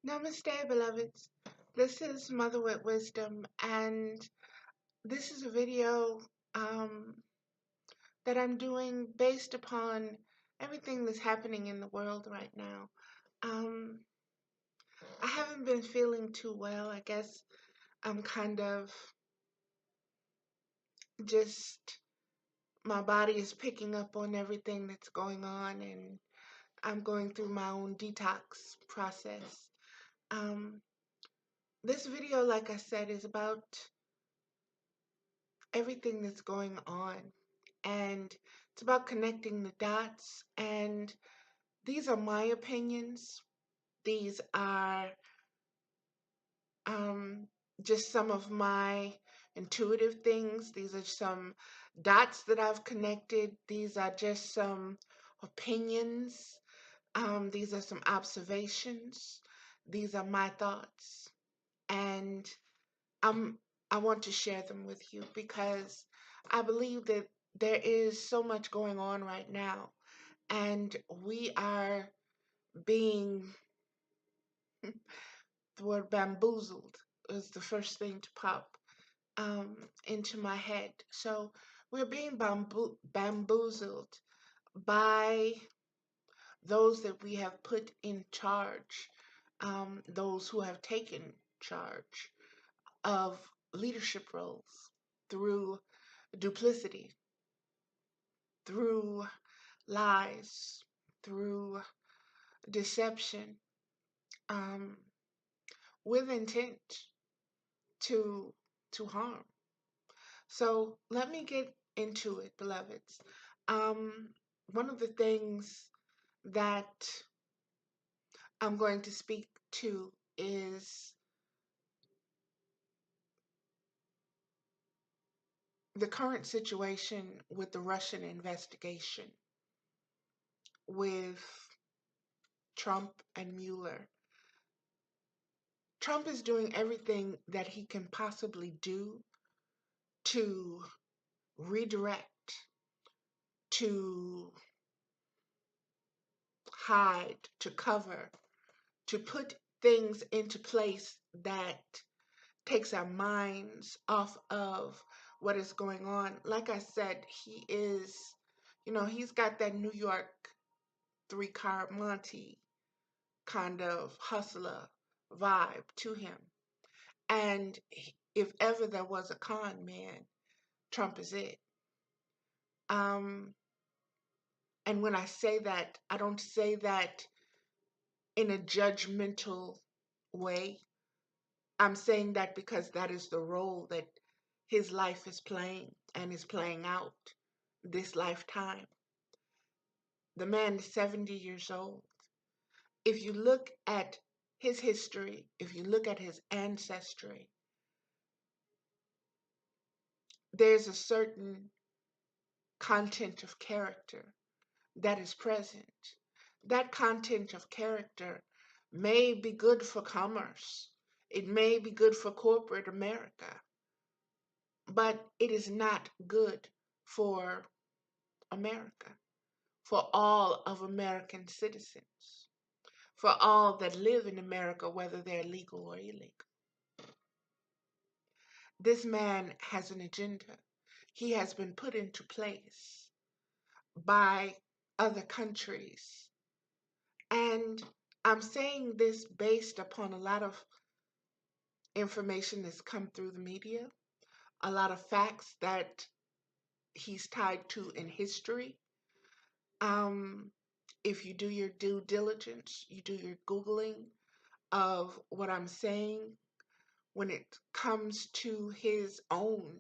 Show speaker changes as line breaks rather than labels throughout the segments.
Namaste, beloveds. This is Mother with Wisdom, and this is a video um, that I'm doing based upon everything that's happening in the world right now. Um, I haven't been feeling too well. I guess I'm kind of just, my body is picking up on everything that's going on, and I'm going through my own detox process. Um, this video, like I said, is about everything that's going on, and it's about connecting the dots. And these are my opinions. These are um, just some of my intuitive things. These are some dots that I've connected. These are just some opinions. These are some observations. These are my thoughts, and I'm I want to share them with you because I believe that there is so much going on right now, and we are being, the word bamboozled is the first thing to pop into my head. So we're being bamboozled by those that we have put in charge, those who have taken charge of leadership roles through duplicity, through lies, through deception, um, with intent to harm. So let me get into it, beloveds. Um, One of the things that I'm going to speak to is the current situation with the Russian investigation with Trump and Mueller. Trump is doing everything that he can possibly do to redirect, to hide, to cover, to put things into place that takes our minds off of what is going on. Like I said, he is, he's got that New York three-car Monte kind of hustler vibe to him. And if ever there was a con man, Trump is it. Um, and when I say that, I don't say that in a judgmental way. I'm saying that because that is the role that his life is playing and is playing out this lifetime. The man is 70 years old. If you look at his history, if you look at his ancestry, there's a certain content of character that is present. That content of character may be good for commerce. It may be good for corporate America, but it is not good for America, for all of American citizens, for all that live in America, whether they're legal or illegal. This man has an agenda. He has been put into place by other countries. And I'm saying this based upon a lot of information that's come through the media, a lot of facts that he's tied to in history. Um, if you do your due diligence, you do your Googling of what I'm saying when it comes to his own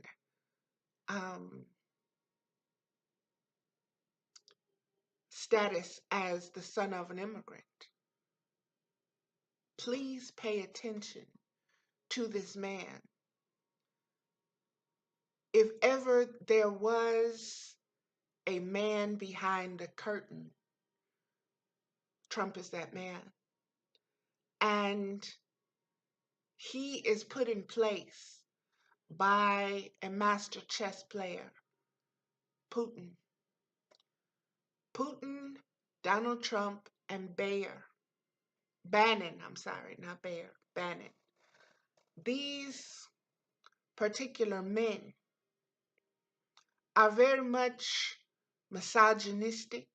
um, status as the son of an immigrant. Please pay attention to this man. If ever there was a man behind the curtain, Trump is that man. And he is put in place by a master chess player, Putin. Putin, Donald Trump, and Bayer. Bannon, I'm sorry, not Bear, Bannon. These particular men are very much misogynistic.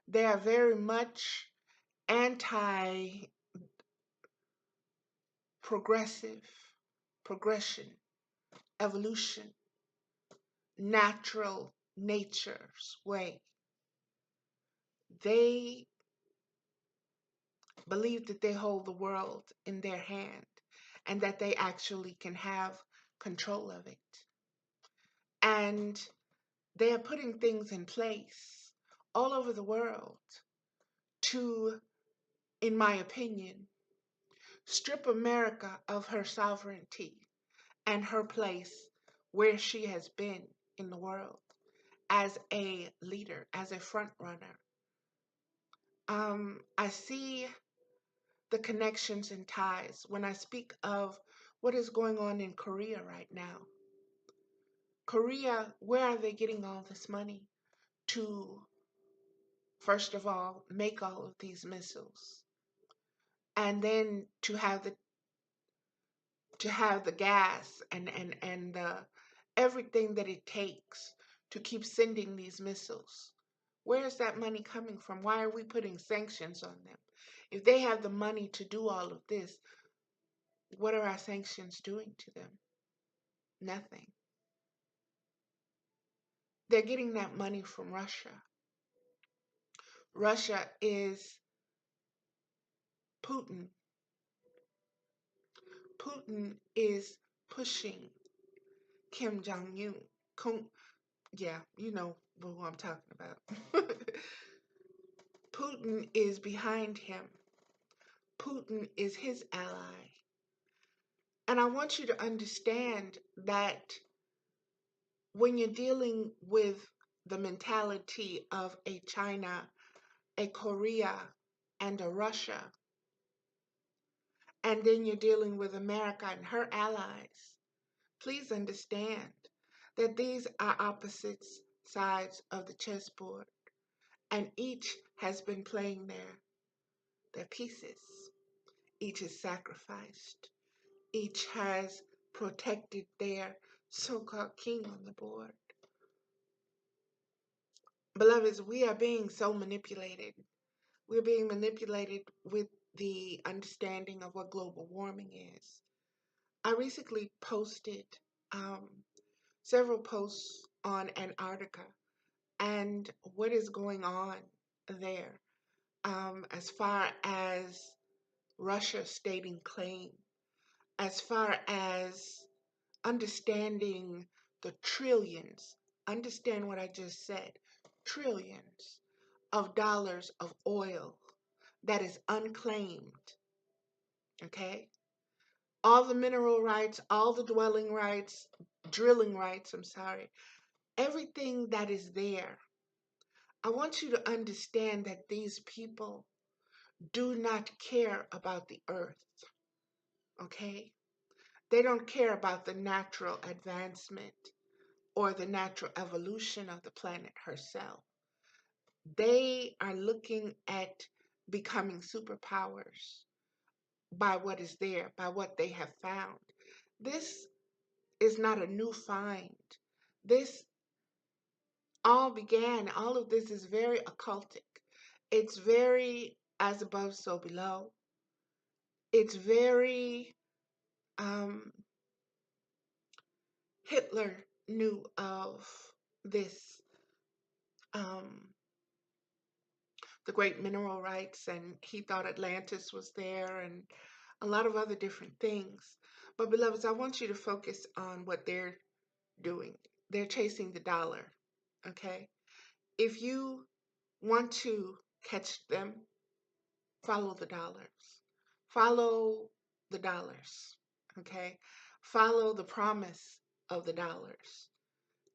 They are very much anti progressive, progression, evolution, natural nature's way. They believe that they hold the world in their hand and that they actually can have control of it. And they are putting things in place all over the world to, in my opinion, strip America of her sovereignty and her place where she has been in the world as a leader, as a front runner. I see the connections and ties when I speak of what is going on in Korea right now. Korea, where are they getting all this money to, first of all, make all of these missiles, and then to have the gas and the everything that it takes to keep sending these missiles? Where is that money coming from? Why are we putting sanctions on them? If they have the money to do all of this, what are our sanctions doing to them? Nothing. They're getting that money from Russia. Russia is Putin. Putin is pushing Kim Jong-un. Yeah, you know who I'm talking about. Putin is behind him. Putin is his ally. And I want you to understand that when you're dealing with the mentality of a China, a Korea, and a Russia, and then you're dealing with America and her allies, please understand that these are opposite sides of the chessboard, and each has been playing their pieces. Each is sacrificed. Each has protected their so-called king on the board. Beloveds, we are being so manipulated. We're being manipulated with the understanding of what global warming is. I recently posted um, several posts on Antarctica and what is going on there, as far as Russia stating claim, as far as understanding the trillions, understand what I just said, trillions of dollars of oil that is unclaimed, okay? All the mineral rights, all the drilling rights, I'm sorry, everything that is there. I want you to understand that these people do not care about the earth, okay? They don't care about the natural advancement or the natural evolution of the planet herself. They are looking at becoming superpowers by what is there, by what they have found. This is not a new find. This all of this is very occultic. It's very as above, so below. It's very, um, Hitler knew of this, um, the great mineral rights, and he thought Atlantis was there and a lot of other different things. But beloveds, I want you to focus on what they're doing. They're chasing the dollar, okay? If you want to catch them, follow the dollars. Follow the dollars, okay? Follow the promise of the dollars.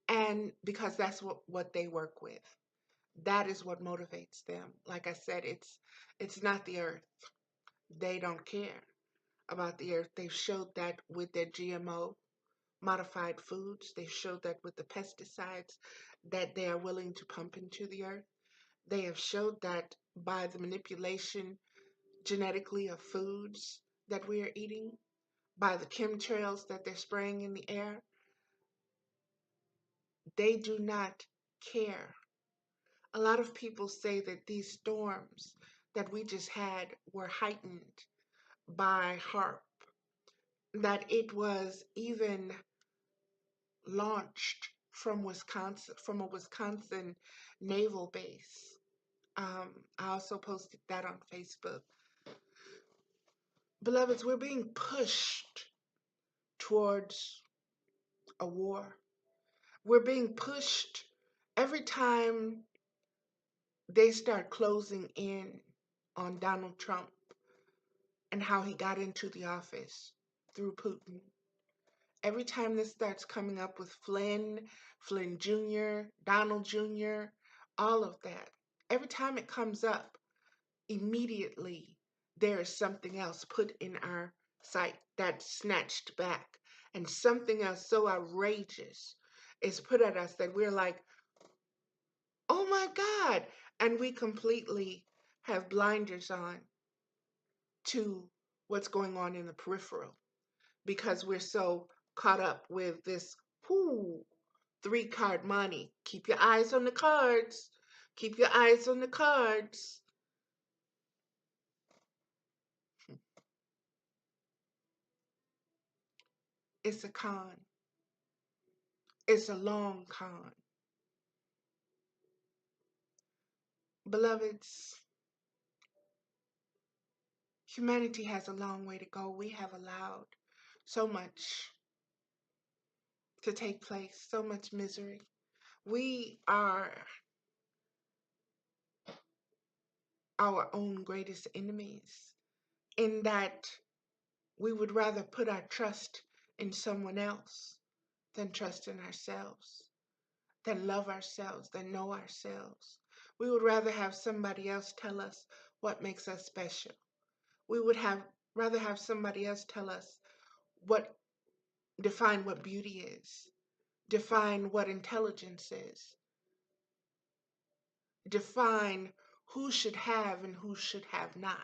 And because that's what they work with. That is what motivates them. Like I said, it's not the earth. They don't care about the earth. They've showed that with their GMO modified foods. They've showed that with the pesticides that they are willing to pump into the earth. They have showed that by the manipulation, genetically of foods that we are eating, by the chemtrails that they're spraying in the air. They do not care. A lot of people say that these storms that we just had were heightened by HARP, that it was even launched from Wisconsin, from a Wisconsin naval base. I also posted that on Facebook. Beloveds, we're being pushed towards a war. We're being pushed every time they start closing in on Donald Trump and how he got into the office through Putin. Every time this starts coming up with Flynn, Flynn Jr., Donald Jr., all of that, every time it comes up, immediately there is something else put in our sight that's snatched back. And something else so outrageous is put at us that we're like, oh my God. And we completely have blinders on to what's going on in the peripheral because we're so caught up with this whoo, 3-card money. Keep your eyes on the cards. Keep your eyes on the cards. It's a con. It's a long con. Beloveds, humanity has a long way to go. We have allowed so much to take place, so much misery. We are our own greatest enemies in that we would rather put our trust in someone else than trust in ourselves, than love ourselves, than know ourselves. We would rather have somebody else tell us what makes us special. We would rather have somebody else tell us what define what beauty is, define what intelligence is, define who should have and who should have not.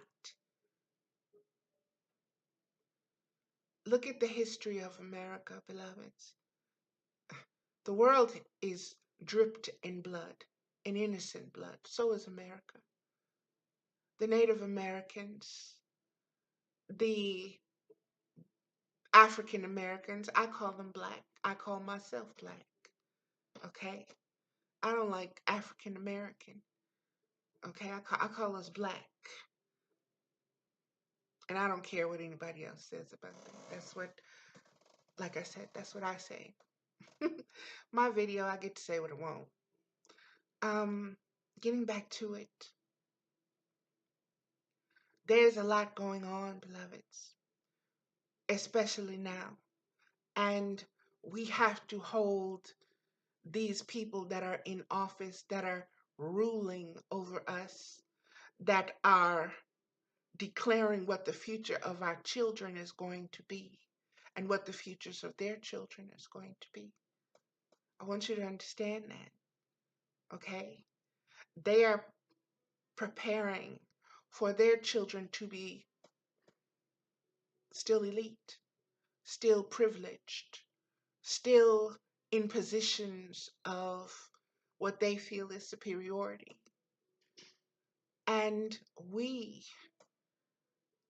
Look at the history of America, beloveds. The world is dripped in blood, in innocent blood. So is America. The Native Americans, the African Americans, I call them black. I call myself black. Okay? I don't like African American. Okay? I call us black. And I don't care what anybody else says about that. That's what, like I said, that's what I say. My video, I get to say what I want. Getting back to it. There's a lot going on, beloveds, especially now. And we have to hold these people that are in office, that are ruling over us, that are declaring what the future of our children is going to be and what the futures of their children is going to be. I want you to understand that, okay? They are preparing for their children to be still elite, still privileged, still in positions of what they feel is superiority. And we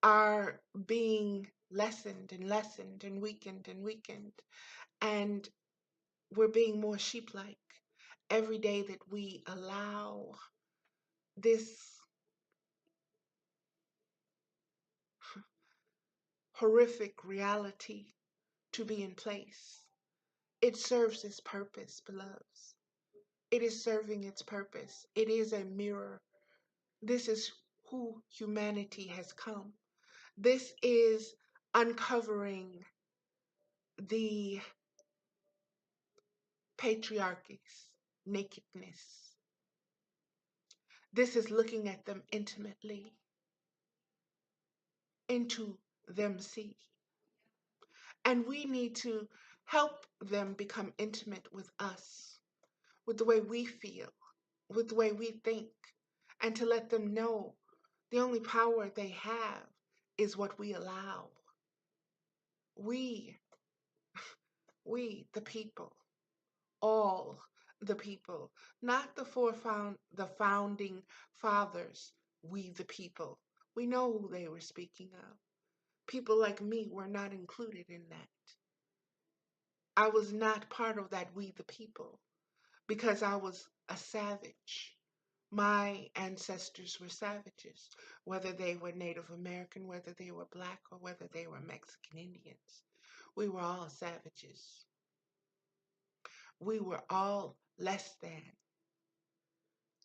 are being lessened and lessened and weakened and weakened. And we're being more sheep-like every day that we allow this horrific reality to be in place. It serves its purpose, beloveds. It is serving its purpose. It is a mirror. This is who humanity has come. This is uncovering the patriarchy's nakedness. This is looking at them intimately, into them see. And we need to help them become intimate with us, with the way we feel, with the way we think, and to let them know The only power they have is what we allow. We, we, the people, all the people, not the founding fathers, we the people. We know who they were speaking of. People like me were not included in that. I was not part of that we the people because I was a savage. My ancestors were savages, whether they were Native American, whether they were black, or whether they were Mexican Indians. We were all savages. We were all less than.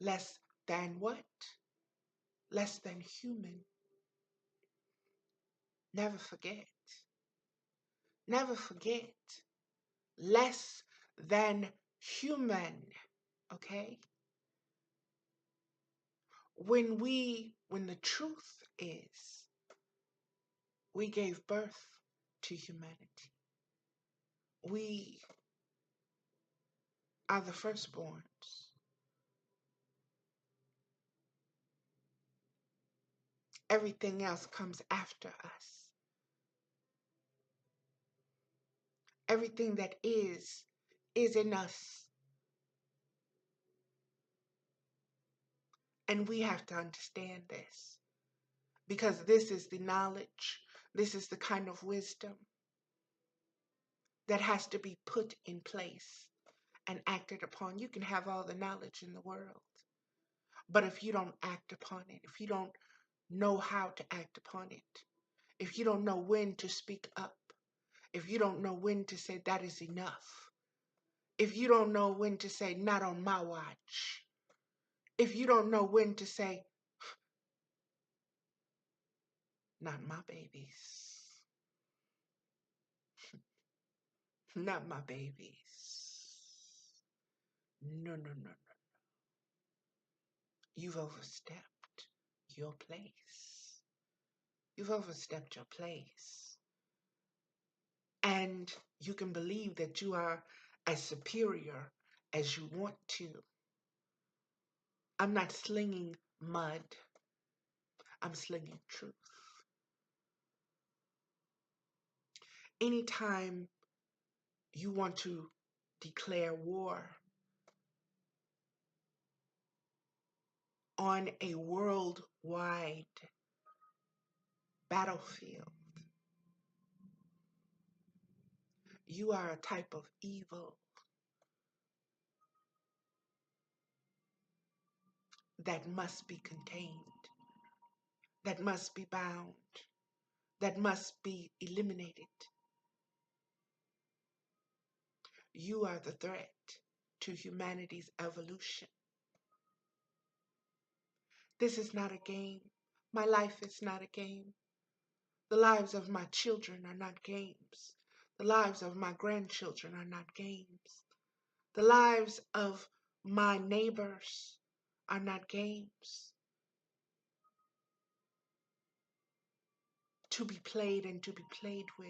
Less than what? Less than human. Never forget. Never forget. Less than human. Okay? When the truth is, we gave birth to humanity. We are the firstborns. Everything else comes after us. Everything that is in us. And we have to understand this because this is the knowledge, this is the kind of wisdom that has to be put in place and acted upon. You can have all the knowledge in the world, but if you don't act upon it, if you don't know how to act upon it, if you don't know when to speak up, if you don't know when to say that is enough, if you don't know when to say not on my watch, if you don't know when to say not my babies, not my babies. No, no, no, no. You've overstepped your place. You've overstepped your place. And you can believe that you are as superior as you want to. I'm not slinging mud. I'm slinging truth. Anytime you want to declare war on a worldwide battlefield, you are a type of evil that must be contained, that must be bound, that must be eliminated. You are the threat to humanity's evolution. This is not a game. My life is not a game. The lives of my children are not games. The lives of my grandchildren are not games. The lives of my neighbors are not games to be played and to be played with.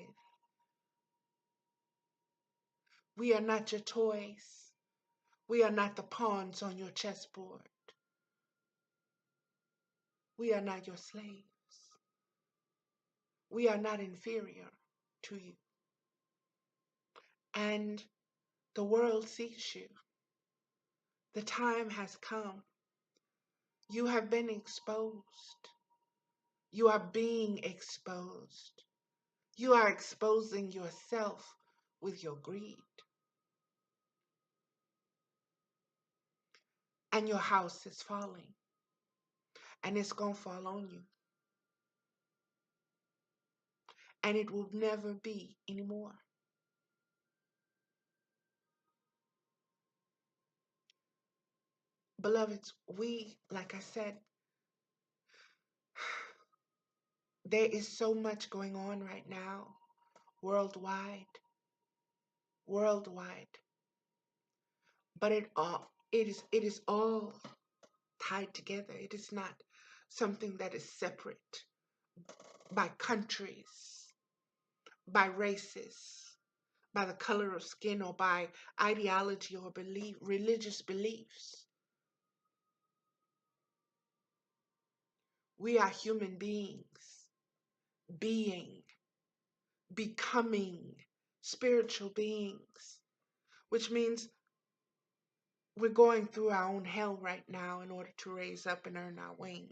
We are not your toys. We are not the pawns on your chessboard. We are not your slaves. We are not inferior to you. And the world sees you. The time has come. You have been exposed. You are being exposed. You are exposing yourself with your greed. And your house is falling. And it's going to fall on you. And it will never be anymore. Beloveds, we, like I said, there is so much going on right now, worldwide, worldwide. But it is all tied together. It is not something that is separate by countries, by races, by the color of skin, or by ideology or religious beliefs. We are human beings, being, becoming spiritual beings, which means we're going through our own hell right now in order to raise up and earn our wings.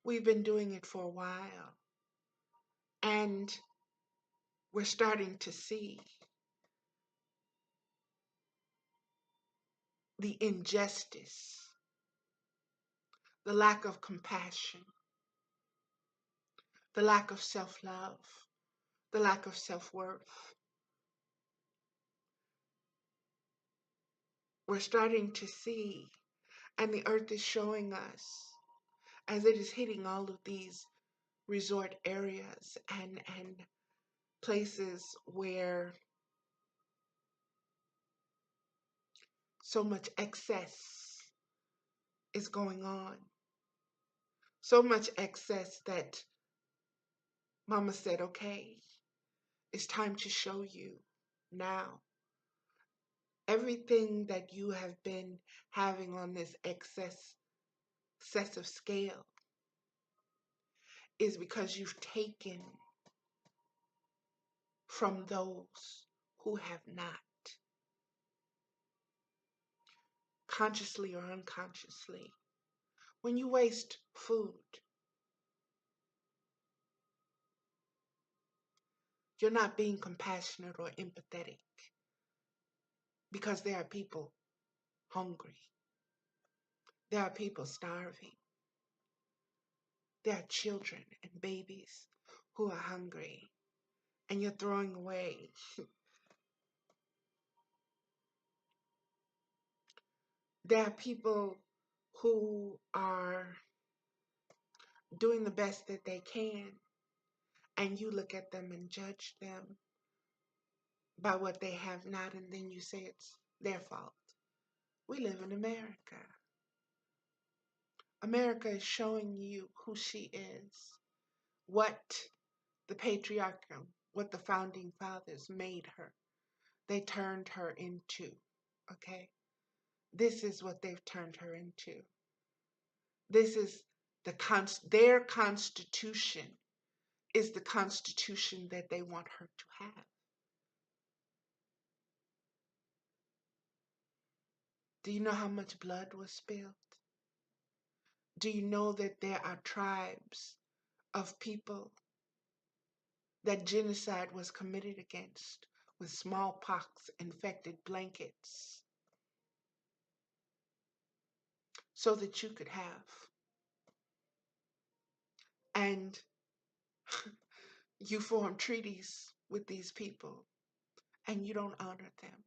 We've been doing it for a while, and we're starting to see the injustice, the lack of compassion, the lack of self-love, the lack of self-worth. We're starting to see, and the earth is showing us as it is hitting all of these resort areas and places where so much excess is going on. So much excess that Mama said, okay, it's time to show you now. Everything that you have been having on this excessive scale is because you've taken from those who have not, consciously or unconsciously. When you waste food, you're not being compassionate or empathetic because there are people hungry. There are people starving. There are children and babies who are hungry, and you're throwing away. There are people who are doing the best that they can, and you look at them and judge them by what they have not, and then you say it's their fault. We live in America. America is showing you who she is, what the patriarchal, what the founding fathers made her. They turned her into, okay? This is what they've turned her into. This is their constitution is the constitution that they want her to have. Do you know how much blood was spilled? Do you know that there are tribes of people that genocide was committed against with smallpox infected blankets so that you could have? And you form treaties with these people and you don't honor them.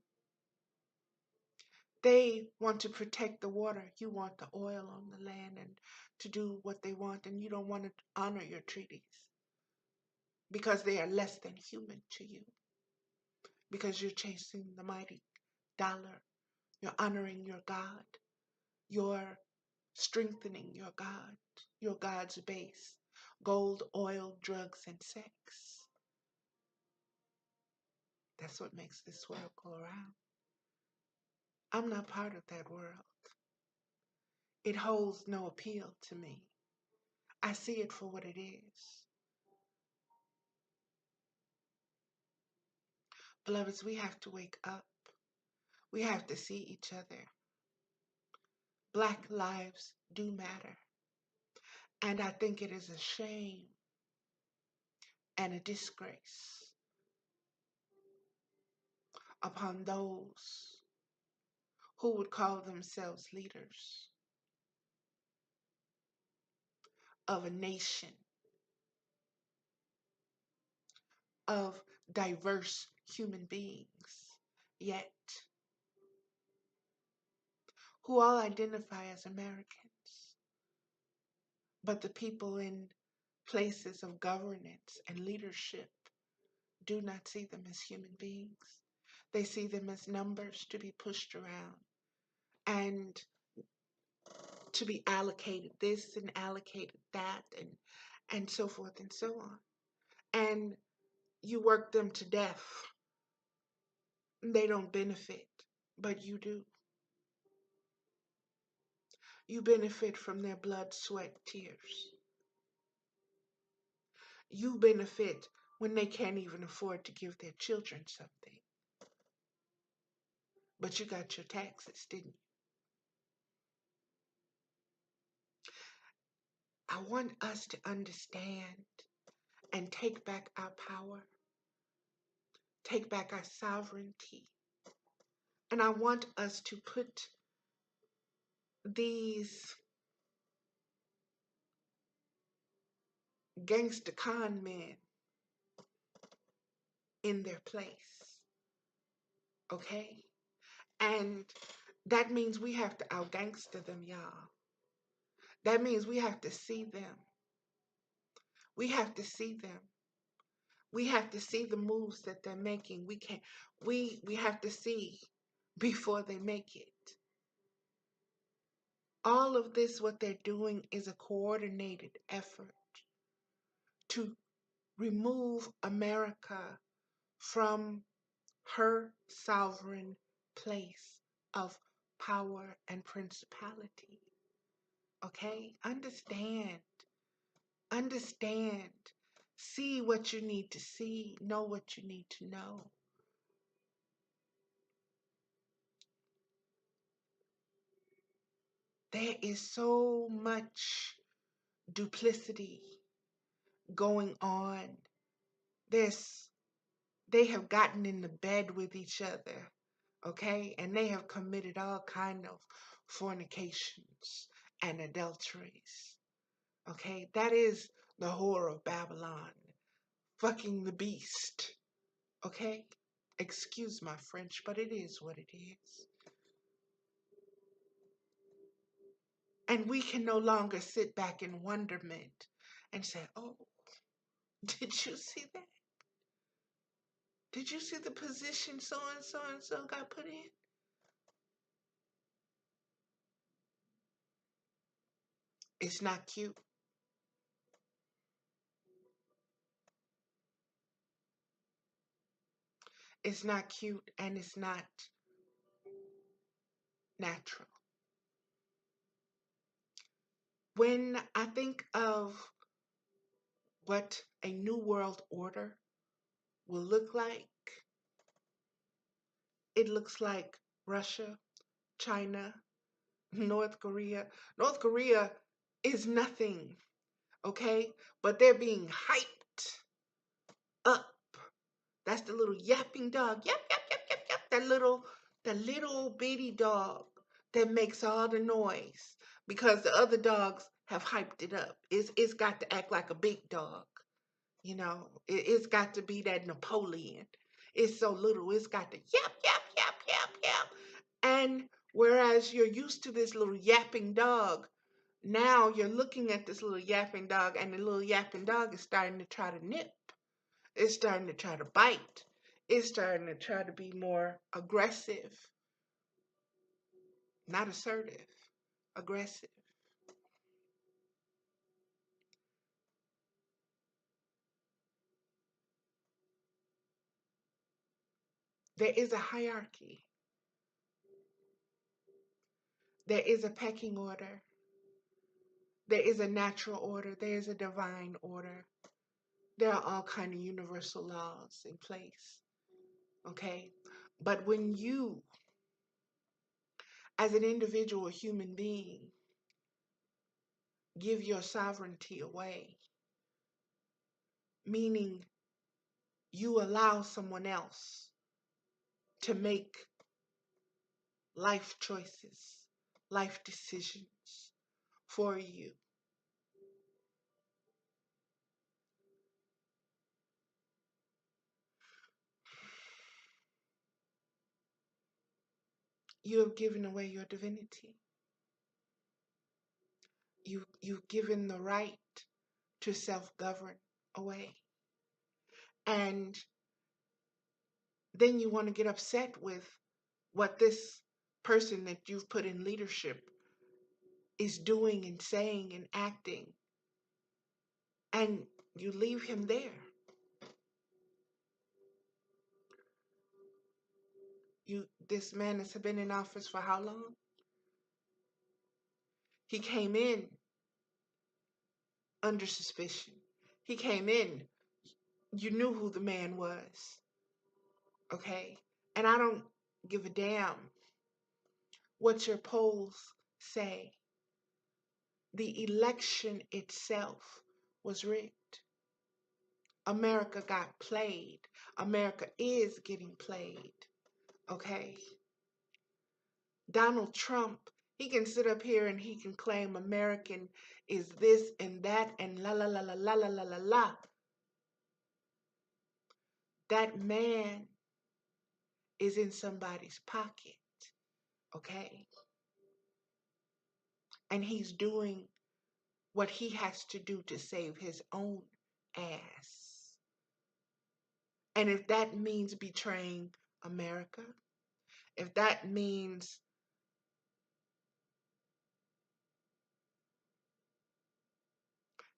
They want to protect the water. You want the oil on the land and to do what they want, and you don't want to honor your treaties because they are less than human to you, because you're chasing the mighty dollar. You're honoring your God. You're strengthening your God's base: gold, oil, drugs, and sex. That's what makes this world go around. I'm not part of that world. It holds no appeal to me. I see it for what it is. Beloveds, we have to wake up. We have to see each other. Black lives do matter. And I think it is a shame and a disgrace upon those who would call themselves leaders of a nation of diverse human beings, yet who all identify as Americans. But the people in places of governance and leadership do not see them as human beings. They see them as numbers to be pushed around and to be allocated this and allocated that and so forth and so on. And you work them to death. They don't benefit, but you do. You benefit from their blood, sweat, tears. You benefit when they can't even afford to give their children something. But you got your taxes, didn't you? I want us to understand and take back our power, take back our sovereignty. And I want us to put these gangster con men in their place, okay? And that means we have to out-gangster them, y'all. That means we have to see them. We have to see them. We have to see the moves that they're making. We can't, we have to see before they make it. All of this, what they're doing is a coordinated effort to remove America from her sovereign place of power and principality. Okay? Understand. Understand. See what you need to see. Know what you need to know. There is so much duplicity going on. There's they have gotten in the bed with each other, okay? And they have committed all kind of fornications and adulteries. Okay? That is the whore of Babylon, fucking the beast. Okay? Excuse my French, but it is what it is. And we can no longer sit back in wonderment and say, oh, did you see that? Did you see the position so and so and so got put in? It's not cute. It's not cute and it's not natural. When I think of what a new world order will look like, it looks like Russia, China, North Korea. North Korea is nothing, okay? But they're being hyped up. That's the little yapping dog. Yap, yap, yap, yap, yap. That little bitty dog that makes all the noise because the other dogs have hyped it up. It's got to act like a big dog. You know, it's got to be that Napoleon. It's so little, it's got to yap, yap, yap, yap, yap. And whereas you're used to this little yapping dog, now you're looking at this little yapping dog, and the little yapping dog is starting to try to nip. It's starting to try to bite. It's starting to try to be more aggressive, not assertive, aggressive. There is a hierarchy. There is a pecking order. There is a natural order. There is a divine order. There are all kind of universal laws in place. Okay? But when you, as an individual human being, give your sovereignty away, meaning you allow someone else to make life choices, life decisions for you, you have given away your divinity. You've given the right to self-govern away. And then you want to get upset with what this person that you've put in leadership is doing and saying and acting, and you leave him there. This man has been in office for how long? He came in under suspicion. He came in, you knew who the man was, okay? And I don't give a damn what your polls say. The election itself was rigged. America got played. America is getting played, okay? Donald Trump, he can sit up here and he can claim American is this and that and la la la la la la la la la. That man is in somebody's pocket, okay? And he's doing what he has to do to save his own ass. And if that means betraying America, if that means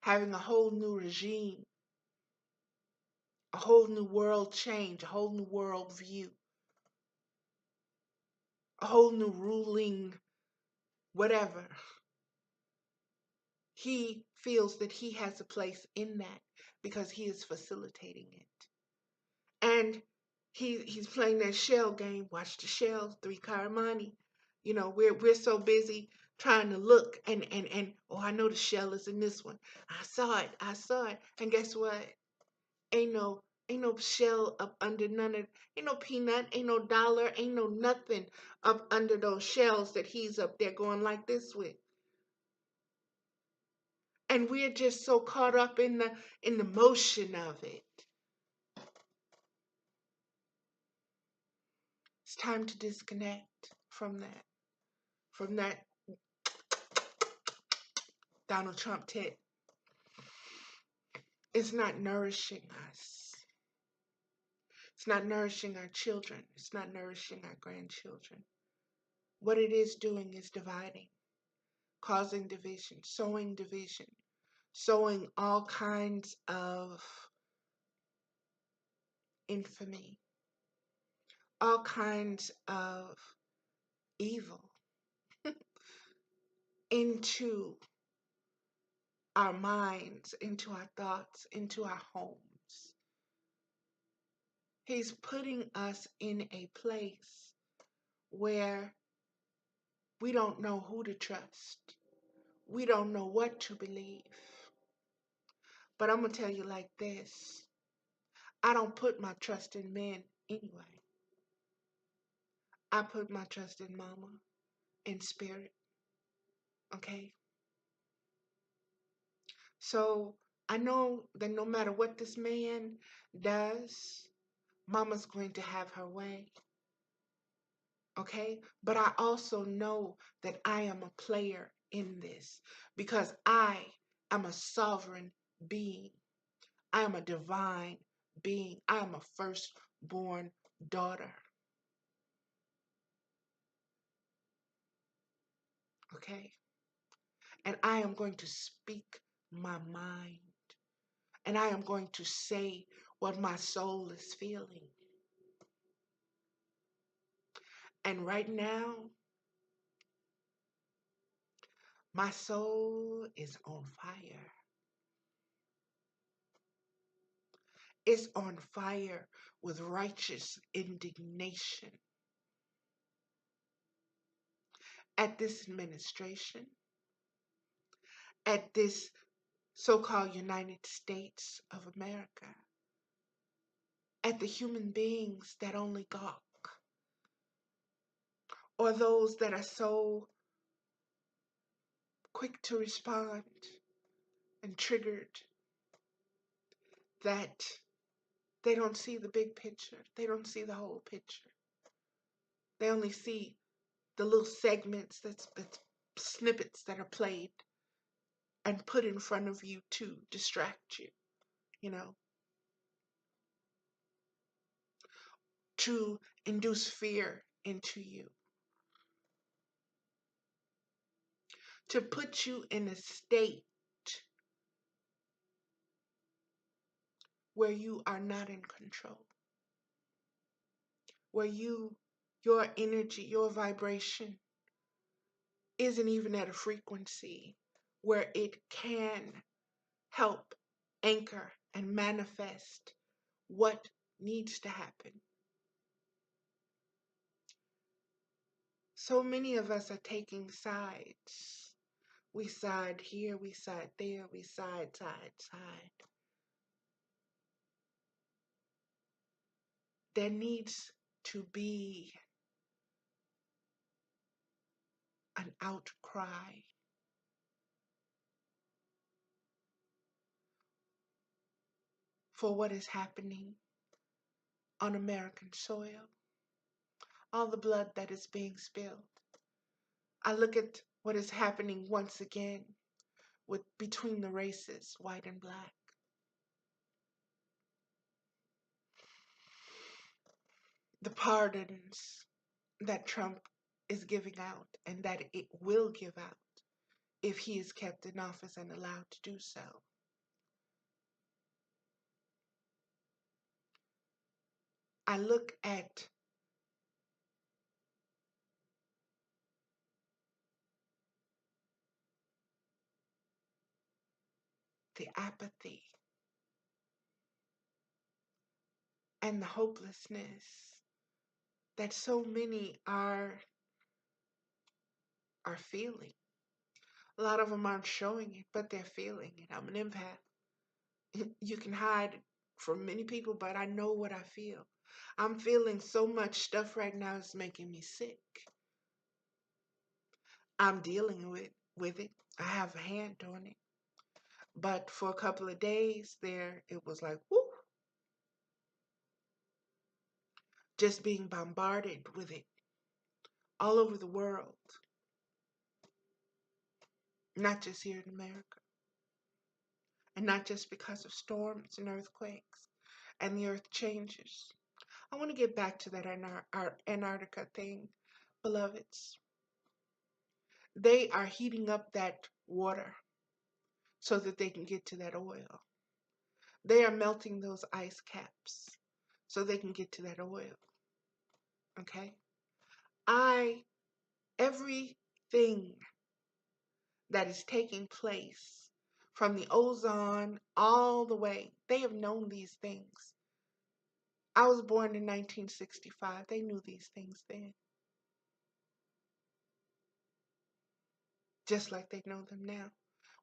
having a whole new regime, a whole new world change, a whole new world view, a whole new ruling, whatever, he feels that he has a place in that because he is facilitating it. And he's playing that shell game. Watch the shells, 3-card money. You know, we're so busy trying to look and oh, I know the shell is in this one. I saw it. And guess what? Ain't no shell up under none of, ain't no peanut, ain't no dollar, ain't no nothing up under those shells that he's up there going like this with. And we're just so caught up in the motion of it. It's time to disconnect from that Donald Trump tit. It's not nourishing us. It's not nourishing our children. It's not nourishing our grandchildren. What it is doing is dividing, causing division, sowing all kinds of infamy, all kinds of evil into our minds, into our thoughts, into our homes. He's putting us in a place where we don't know who to trust. We don't know what to believe. But I'm going to tell you like this. I don't put my trust in men anyway. I put my trust in Mama, in spirit. Okay? So I know that no matter what this man does, Mama's going to have her way. Okay? But I also know that I am a player in this because I am a sovereign being. I am a divine being. I am a firstborn daughter. Okay? And I am going to speak my mind. And I am going to say what my soul is feeling. And right now, my soul is on fire. It's on fire with righteous indignation at this administration, at this so-called United States of America, at the human beings that only gawk, or those that are so quick to respond and triggered that they don't see the big picture. They don't see the whole picture. They only see the little segments, that's snippets that are played and put in front of you to distract you, you know, to induce fear into you, to put you in a state where you are not in control, where your energy, your vibration isn't even at a frequency where it can help anchor and manifest what needs to happen. So many of us are taking sides. We side here, we side there, we side. There needs to be an outcry for what is happening on American soil, all the blood that is being spilled. I look at what is happening once again with between the races, white and black. The pardons that Trump is giving out and that it will give out if he is kept in office and allowed to do so. I look at the apathy and the hopelessness that so many are feeling. A lot of them aren't showing it, but they're feeling it. I'm an empath. You can hide from many people, but I know what I feel. I'm feeling so much stuff right now, it's making me sick. I'm dealing with it. I have a hand on it. But for a couple of days there, it was like, whoo, just being bombarded with it all over the world, not just here in America. And not just because of storms and earthquakes and the earth changes. I want to get back to that Antarctica thing, beloveds. They are heating up that water so that they can get to that oil. They are melting those ice caps so they can get to that oil. Okay? Everything that is taking place from the ozone all the way, they have known these things. I was born in 1965. They knew these things then, just like they know them now.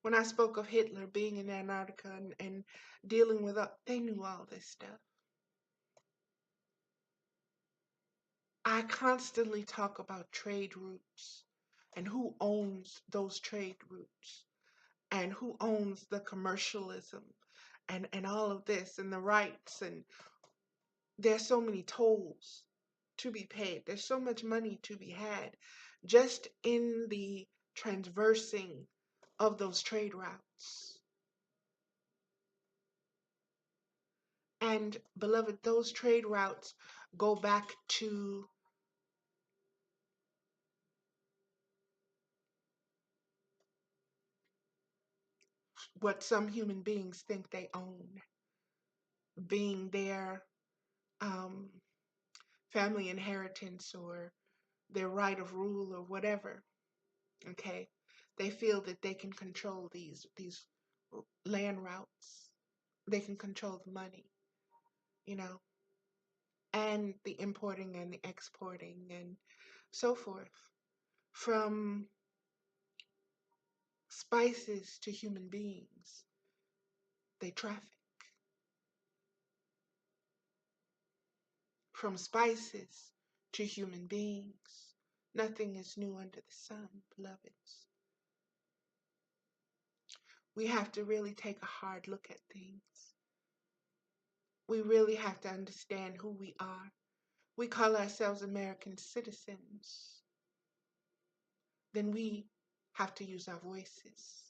When I spoke of Hitler being in Antarctica and dealing with, they knew all this stuff. I constantly talk about trade routes and who owns those trade routes and who owns the commercialism and all of this and the rights, and there's so many tolls to be paid. There's so much money to be had just in the transversing of those trade routes. And beloved, those trade routes go back to what some human beings think they own, being their um, family inheritance or their right of rule or whatever. Okay, they feel that they can control these land routes. They can control the money, you know, and the importing and the exporting and so forth. From spices to human beings, they traffic. From spices to human beings, nothing is new under the sun, beloveds. We have to really take a hard look at things. We really have to understand who we are. We call ourselves American citizens. Then we have to use our voices.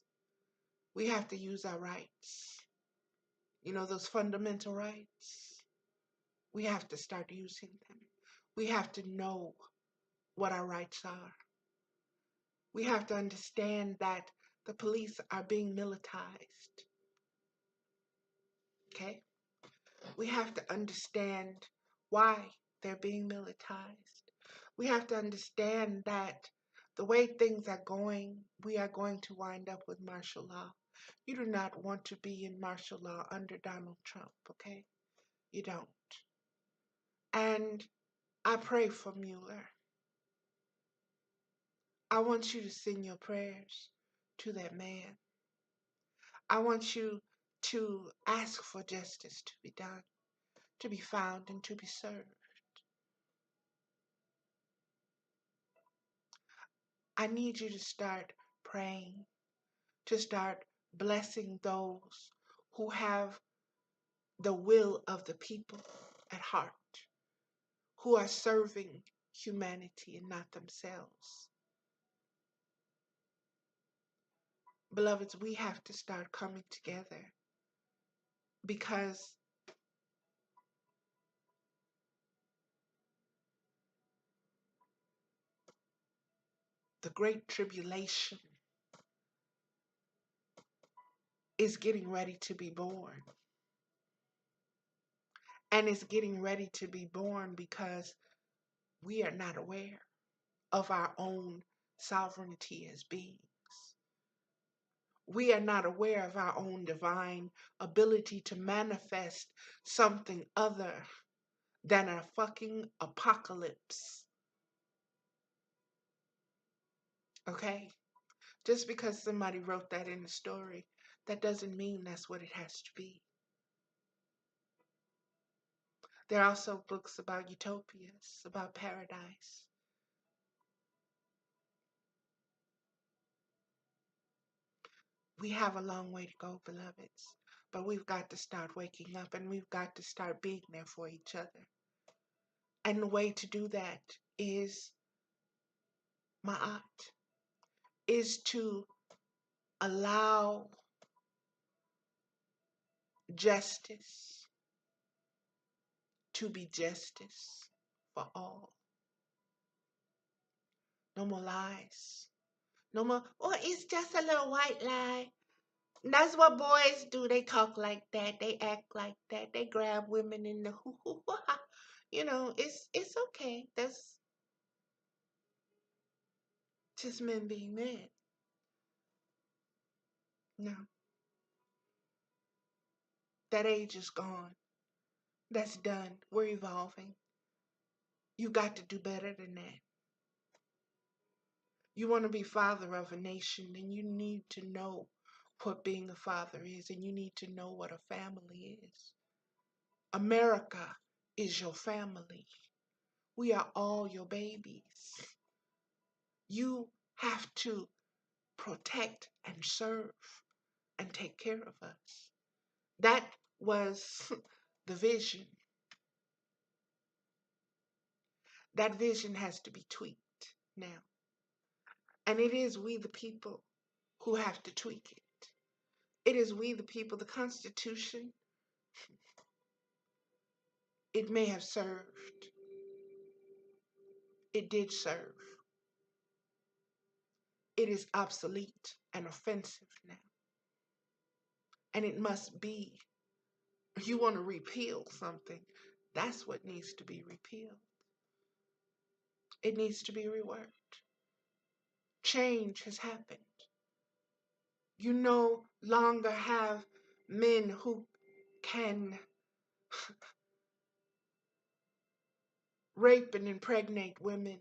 We have to use our rights. You know, those fundamental rights. We have to start using them. We have to know what our rights are. We have to understand that the police are being militarized. Okay? We have to understand why they're being militarized. We have to understand that The way things are going, we are going to wind up with martial law. You do not want to be in martial law under Donald Trump, okay? You don't. And I pray for Mueller. I want you to send your prayers to that man. I want you to ask for justice to be done, to be found, and to be served. I need you to start praying, to start blessing those who have the will of the people at heart, who are serving humanity and not themselves. Beloveds, we have to start coming together because the great tribulation is getting ready to be born. And it's getting ready to be born because we are not aware of our own sovereignty as beings. We are not aware of our own divine ability to manifest something other than a fucking apocalypse. Okay? Just because somebody wrote that in the story, that doesn't mean that's what it has to be. There are also books about utopias, about paradise. We have a long way to go, beloveds, but we've got to start waking up and we've got to start being there for each other. And the way to do that is, ma'at, is to allow justice to be justice for all. No more lies. No more, oh, it's just a little white lie. That's what boys do. They talk like that. They act like that. They grab women in the hoo hoo ha. You know, it's okay. That's just men being men. No, that age is gone. That's done. We're evolving. You got to do better than that. You want to be father of a nation, then you need to know what being a father is, and you need to know what a family is. America is your family. We are all your babies. You have to protect and serve and take care of us. That was the vision. That vision has to be tweaked now. And it is we, the people, who have to tweak it. It is we, the people. The Constitution, it may have served. It did serve. It is obsolete and offensive now. And it must be. If you want to repeal something, that's what needs to be repealed. It needs to be reworked. Change has happened. You no longer have men who can rape and impregnate women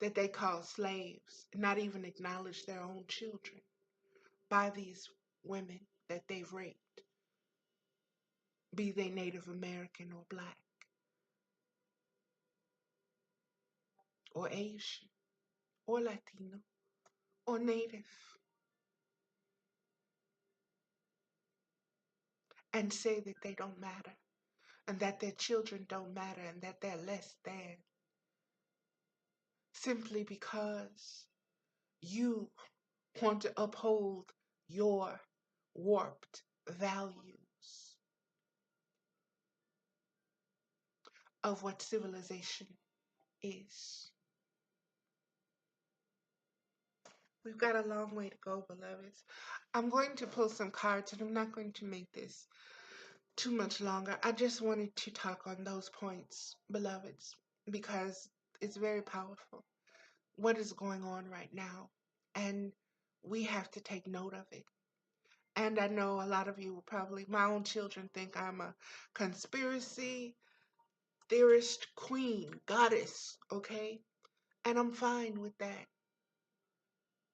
that they call slaves, and not even acknowledge their own children by these women that they've raped, be they Native American or Black or Asian or Latino or Native, and say that they don't matter and that their children don't matter and that they're less than, simply because you want to uphold your warped values of what civilization is. We've got a long way to go, beloveds. I'm going to pull some cards, and I'm not going to make this too much longer. I just wanted to talk on those points, beloveds, because it's very powerful. what is going on right now. And we have to take note of it. And I know a lot of you will probably, my own children think I'm a conspiracy theorist queen, goddess, okay? And I'm fine with that.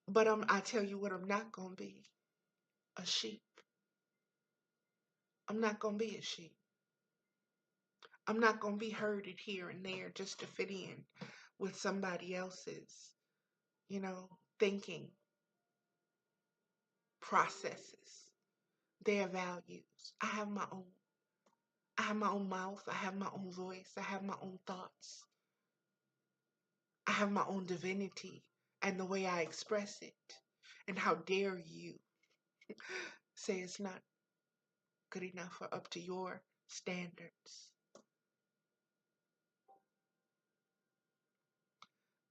But I tell you what, I'm not going to be a sheep. I'm not going to be a sheep. I'm not going to be herded here and there just to fit in with somebody else's, you know, thinking processes, their values. I have my own. I have my own mouth. I have my own voice. I have my own thoughts. I have my own divinity and the way I express it. And how dare you say it's not good enough or up to your standards?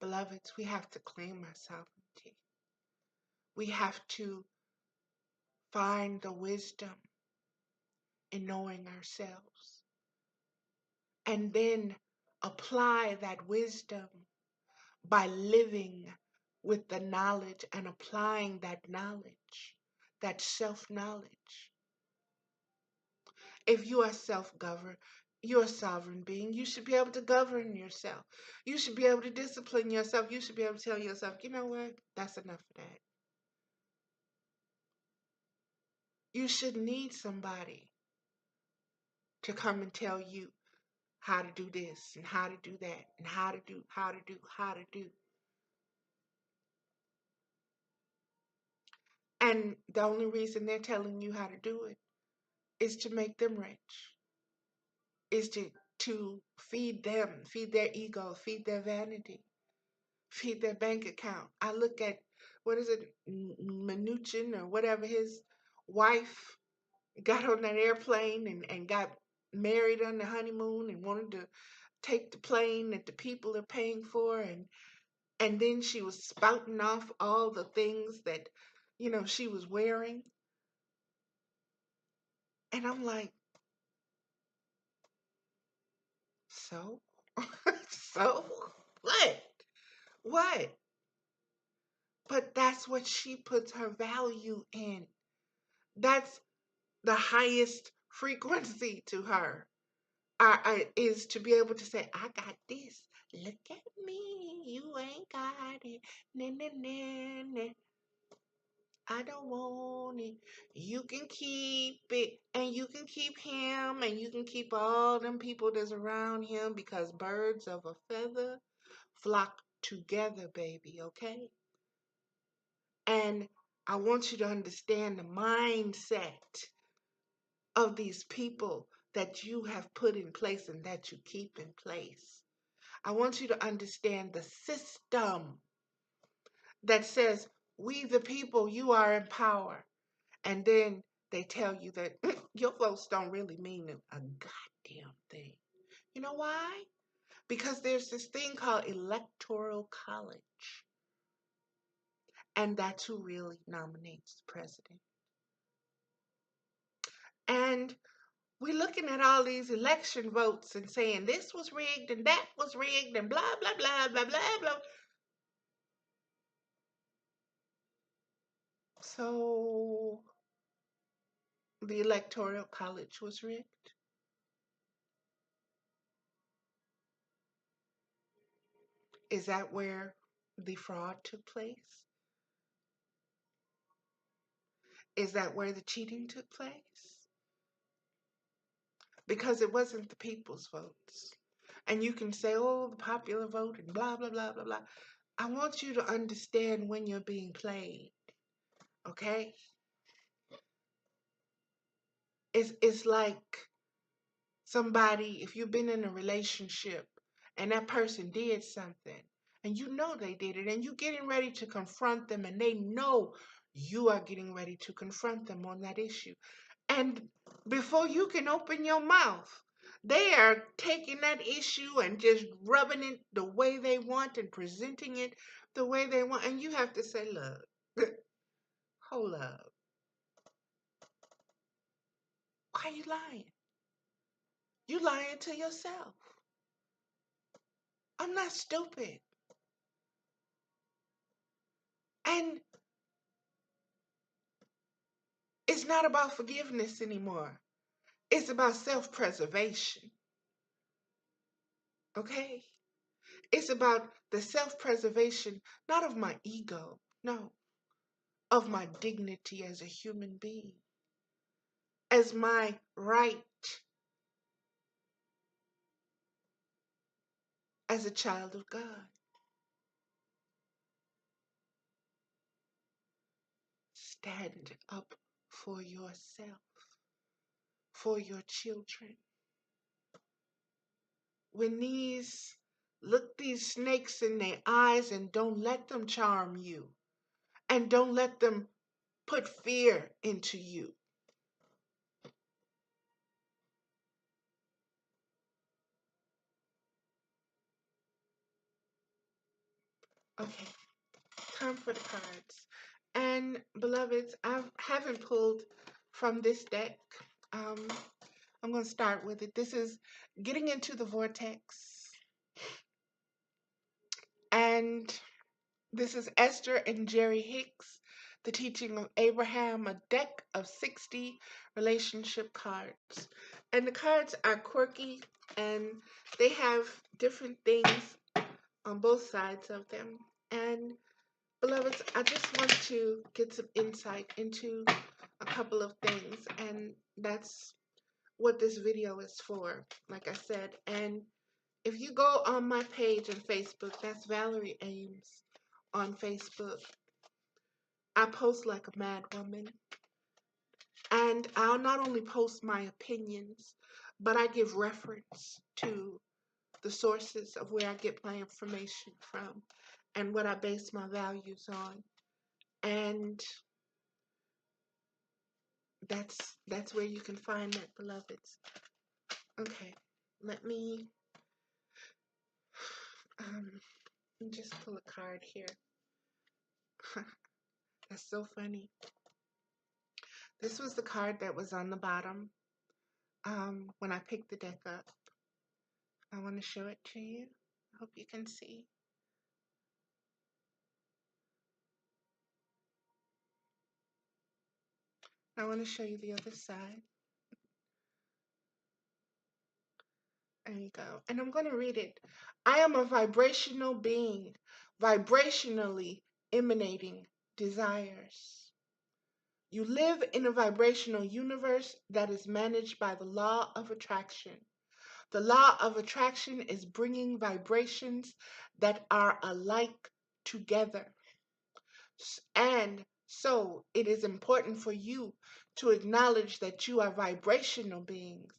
Beloveds, we have to claim our sovereignty. We have to find the wisdom in knowing ourselves and then apply that wisdom by living with the knowledge and applying that knowledge, that self-knowledge. If you are self-governed, you're a sovereign being. You should be able to govern yourself. You should be able to discipline yourself. You should be able to tell yourself, you know what? That's enough of that. You shouldn't need somebody to come and tell you how to do this and how to do that and how to do, how to do, how to do. And the only reason they're telling you how to do it is to make them rich, is to feed them, feed their ego, feed their vanity, feed their bank account. I look at, what is it, Mnuchin or whatever, his wife got on that airplane and got married on the honeymoon and wanted to take the plane that the people are paying for, and then she was spouting off all the things that, you know, she was wearing. And I'm like, so? So? What? What? But that's what she puts her value in. That's the highest frequency to her. Is to be able to say, I got this. Look at me. You ain't got it. Nah, nah, nah, nah. I don't want it. You can keep it, and you can keep him, and you can keep all them people that's around him, because birds of a feather flock together, baby, okay? And I want you to understand the mindset of these people that you have put in place and that you keep in place. I want you to understand the system that says, we the people, you are in power. And then they tell you that your votes don't really mean a goddamn thing. You know why? Because there's this thing called electoral college. And that's who really nominates the president. And we're looking at all these election votes and saying this was rigged and that was rigged and blah, blah, blah, blah, blah, blah. So the electoral college was rigged. Is that where the fraud took place? Is that where the cheating took place? Because it wasn't the people's votes. And you can say, oh, the popular vote and blah, blah, blah, blah, blah. I want you to understand when you're being played, okay? It's like somebody, if you've been in a relationship and that person did something and you know they did it and you're getting ready to confront them and they know you are getting ready to confront them on that issue. And before you can open your mouth, they are taking that issue and just rubbing it the way they want and presenting it the way they want. And you have to say, look, hold up. Why are you lying? You lying to yourself. I'm not stupid. And it's not about forgiveness anymore. It's about self-preservation. Okay? It's about the self-preservation, not of my ego, no, of my dignity as a human being, as my right as a child of God. Stand up for yourself, for your children. When look these snakes in their eyes and don't let them charm you, and don't let them put fear into you. Okay, time for the cards. And beloveds, I haven't pulled from this deck. Um, I'm going to start with it. This is Getting into the Vortex. And this is Esther and Jerry Hicks, The Teaching of Abraham, a deck of 60 relationship cards. And the cards are quirky and they have different things on both sides of them. And beloveds, I just want to get some insight into a couple of things, and that's what this video is for, like I said. And if you go on my page on Facebook, that's Valerie AMES on Facebook, I post like a mad woman. And I'll not only post my opinions, but I give reference to the sources of where I get my information from and what I base my values on. And that's where you can find that, beloveds. Okay, let me um just pull a card here. That's so funny. This was the card that was on the bottom when I picked the deck up. I want to show it to you. I hope you can see. I want to show you the other side. There you go. And I'm going to read it. I am a vibrational being, vibrationally emanating desires. You live in a vibrational universe that is managed by the law of attraction. The law of attraction is bringing vibrations that are alike together. And so it is important for you to acknowledge that you are vibrational beings,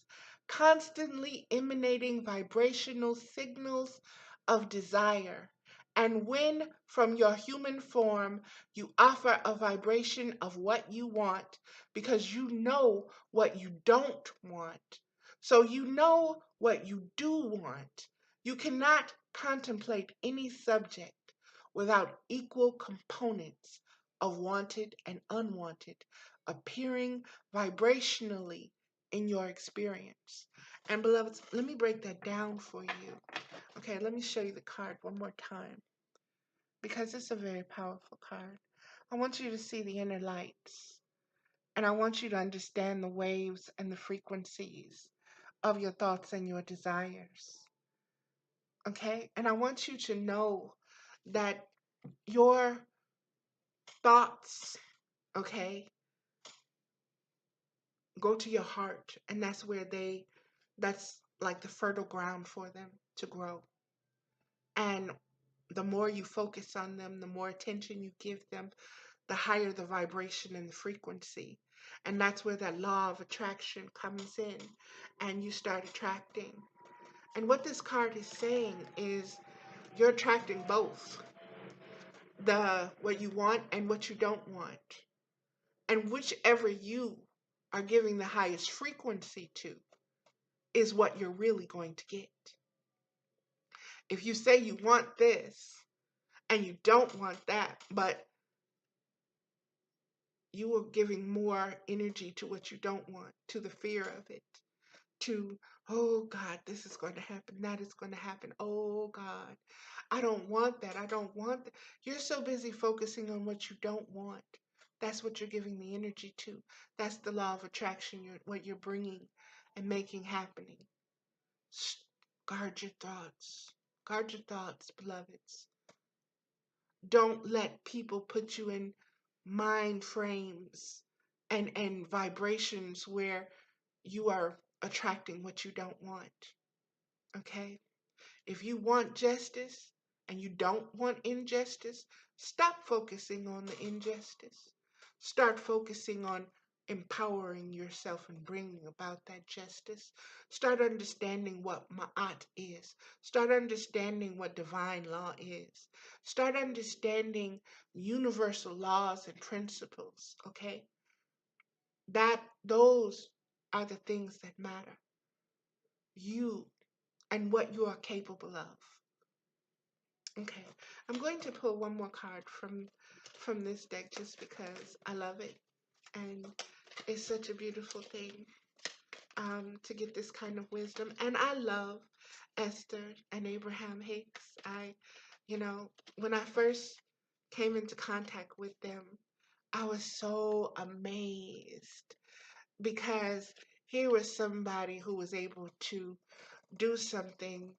constantly emanating vibrational signals of desire. And when from your human form you offer a vibration of what you want, because you know what you don't want, so you know what you do want, you cannot contemplate any subject without equal components of wanted and unwanted appearing vibrationally in your experience. And beloveds, let me break that down for you. Okay, let me show you the card one more time because it's a very powerful card. I want you to see the inner lights, and I want you to understand the waves and the frequencies of your thoughts and your desires. Okay, and I want you to know that your thoughts, okay, go to your heart, and that's like the fertile ground for them to grow. And the more you focus on them, the more attention you give them, the higher the vibration and the frequency. And that's where that law of attraction comes in, and you start attracting. And what this card is saying is you're attracting both the what you want and what you don't want. And whichever you are giving the highest frequency to is what you're really going to get. If you say you want this and you don't want that, but you are giving more energy to what you don't want, to the fear of it, to, oh God, this is going to happen, that is going to happen. Oh God, I don't want that. I don't want that. You're so busy focusing on what you don't want. That's what you're giving the energy to. That's the law of attraction, what you're bringing and making happening. Guard your thoughts. Guard your thoughts, beloveds. Don't let people put you in mind frames and vibrations where you are attracting what you don't want. Okay? If you want justice and you don't want injustice, stop focusing on the injustice. Start focusing on empowering yourself and bringing about that justice. Start understanding what ma'at is. Start understanding what divine law is. Start understanding universal laws and principles, okay? Those are the things that matter. You and what you are capable of. Okay, I'm going to pull one more card from this deck just because I love it and it's such a beautiful thing to get this kind of wisdom. And I love Esther and Abraham Hicks. You know, when I first came into contact with them, I was so amazed because here was somebody who was able to do something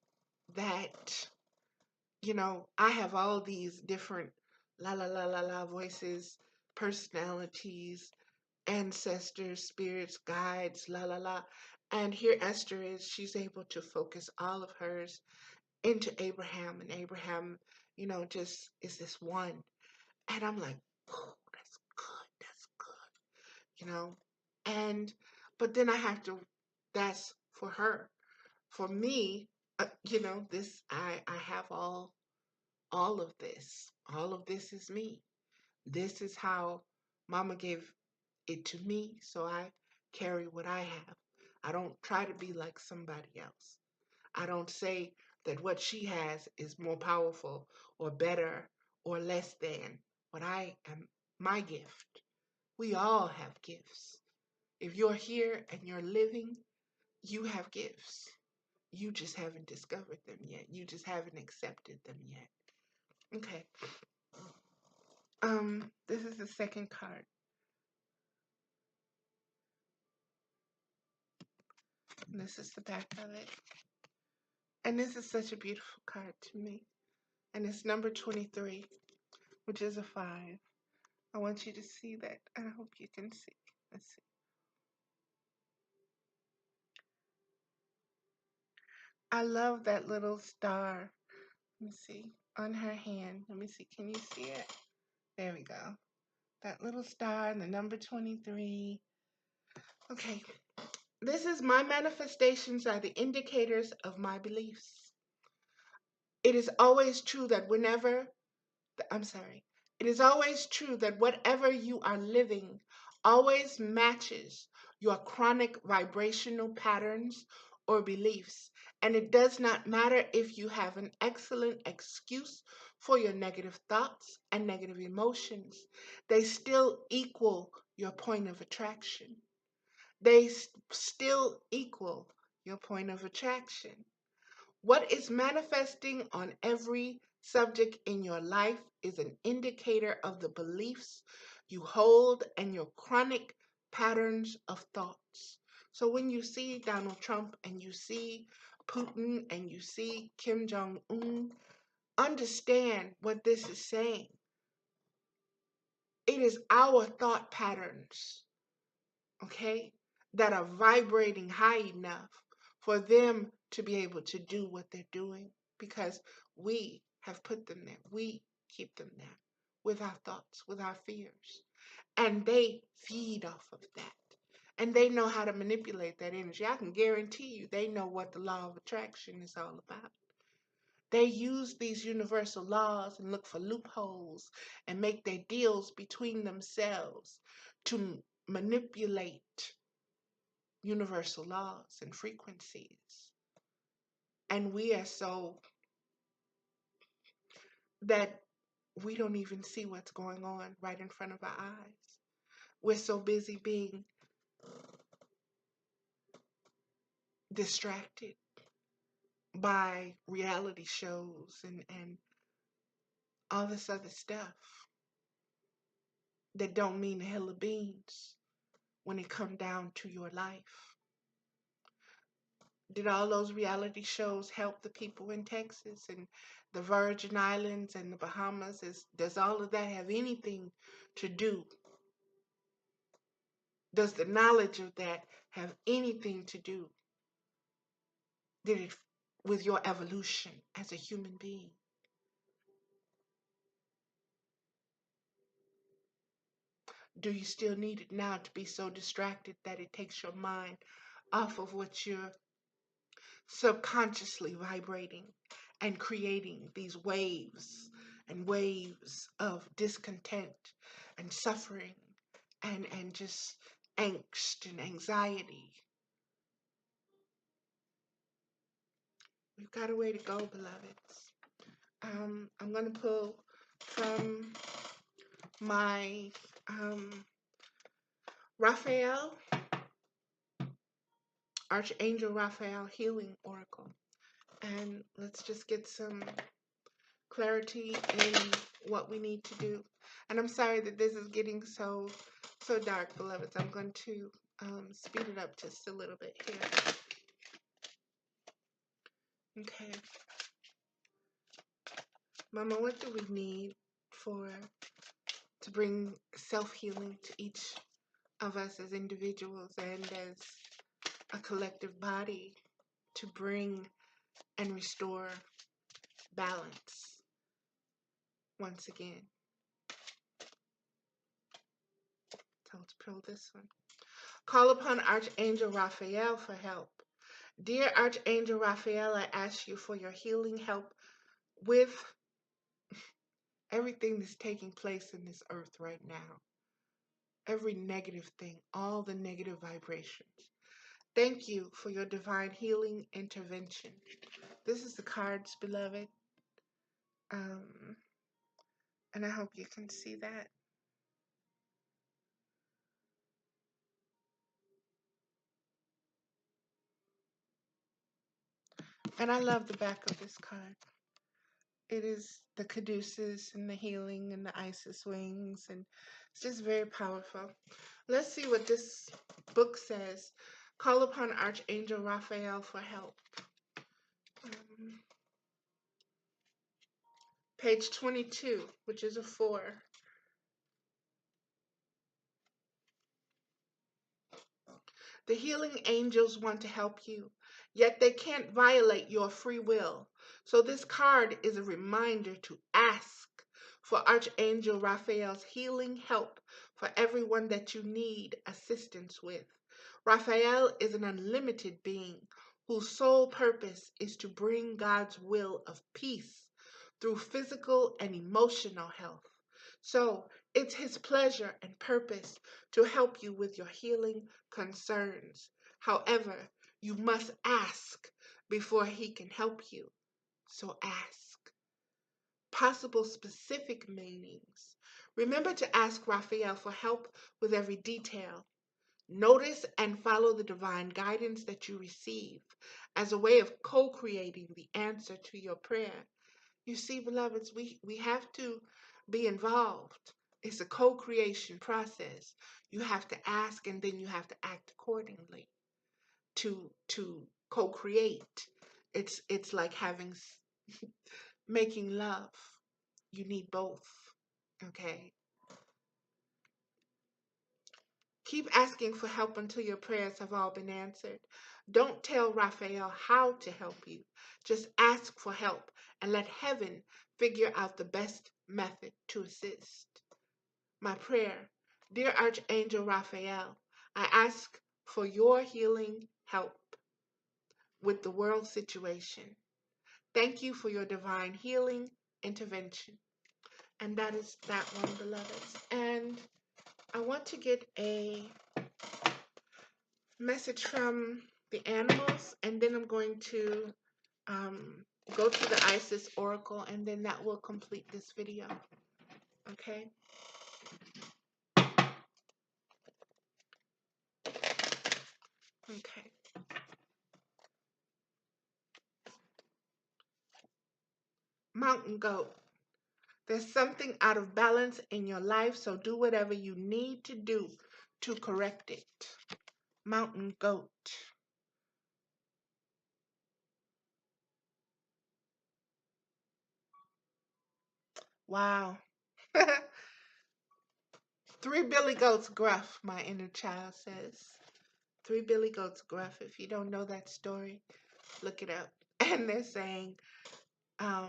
that, you know, I have all these different la la la la la voices, personalities, ancestors, spirits, guides, la la la. And here Esther is, she's able to focus all of hers into Abraham, and Abraham, you know, just is this one. And I'm like, oh, that's good, you know. And, but then I have to, that's for her. For me, you know, I have all of this. All of this is me. This is how Mama gave it to me, so I carry what I have. I don't try to be like somebody else. I don't say that what she has is more powerful or better or less than what I am, my gift. We all have gifts. If you're here and you're living, you have gifts. You just haven't discovered them yet. You just haven't accepted them yet. Okay. This is the second card. This is the back of it. And this is such a beautiful card to me. And it's number 23, which is a 5. I want you to see that. I hope you can see. Let's see. I love that little star. Let me see. On her hand. Let me see. Can you see it? There we go. That little star and the number 23. Okay. This is my manifestations are the indicators of my beliefs. It is always true that it is always true that whatever you are living always matches your chronic vibrational patterns or beliefs. And it does not matter if you have an excellent excuse for your negative thoughts and negative emotions, they still equal your point of attraction. They still equal your point of attraction. What is manifesting on every subject in your life is an indicator of the beliefs you hold and your chronic patterns of thoughts. So when you see Donald Trump and you see Putin and you see Kim Jong-un, understand what this is saying. It is our thought patterns, okay, that are vibrating high enough for them to be able to do what they're doing because we have put them there. We keep them there with our thoughts, with our fears. And they feed off of that. And they know how to manipulate that energy. I can guarantee you they know what the law of attraction is all about. They use these universal laws and look for loopholes and make their deals between themselves to manipulate universal laws and frequencies. And we are so that we don't even see what's going on right in front of our eyes. We're so busy being distracted by reality shows and all this other stuff that don't mean a hill of beans when it come down to your life. Did all those reality shows help the people in Texas and the Virgin Islands and the Bahamas? Does all of that have anything to do? Does the knowledge of that have anything to do did it with your evolution as a human being? Do you still need it now to be so distracted that it takes your mind off of what you're subconsciously vibrating and creating these waves and waves of discontent and suffering and just angst and anxiety? We've got a way to go, beloveds. I'm going to pull from my Raphael, Archangel Raphael Healing Oracle. And let's just get some clarity in what we need to do. And I'm sorry that this is getting so dark, beloveds. I'm going to speed it up just a little bit here. Okay. Mama, what do we need to bring self-healing to each of us as individuals and as a collective body to bring and restore balance once again? So let's pull this one. Call upon Archangel Raphael for help. Dear Archangel Raphael, I ask you for your healing help with everything that's taking place in this earth right now. Every negative thing, all the negative vibrations. Thank you for your divine healing intervention. This is the cards, beloved. And I hope you can see that. And I love the back of this card. It is the caduceus and the healing and the Isis wings, and it's just very powerful. Let's see what this book says. Call upon Archangel Raphael for help. Page 22, which is a 4. The healing angels want to help you, yet they can't violate your free will. So this card is a reminder to ask for Archangel Raphael's healing help for everyone that you need assistance with. Raphael is an unlimited being whose sole purpose is to bring God's will of peace through physical and emotional health. So it's his pleasure and purpose to help you with your healing concerns. However, you must ask before he can help you. So ask. Possible specific meanings. Remember to ask Raphael for help with every detail. Notice and follow the divine guidance that you receive as a way of co-creating the answer to your prayer. You see, beloveds, we have to be involved. It's a co-creation process. You have to ask and then you have to act accordingly to co-create. It's like making love. You need both. Okay? Keep asking for help until your prayers have all been answered. Don't tell Raphael how to help you. Just ask for help and let heaven figure out the best method to assist. My prayer, dear Archangel Raphael, I ask for your healing help with the world situation. Thank you for your divine healing intervention. And that is that one, beloveds. And I want to get a message from the animals, and then I'm going to go to the Isis Oracle, and then that will complete this video. Okay? Okay. Mountain goat. There's something out of balance in your life, so do whatever you need to do to correct it. Mountain goat. Wow. Three billy goats gruff, my inner child says. Three billy goats gruff. If you don't know that story, look it up. And they're saying, um,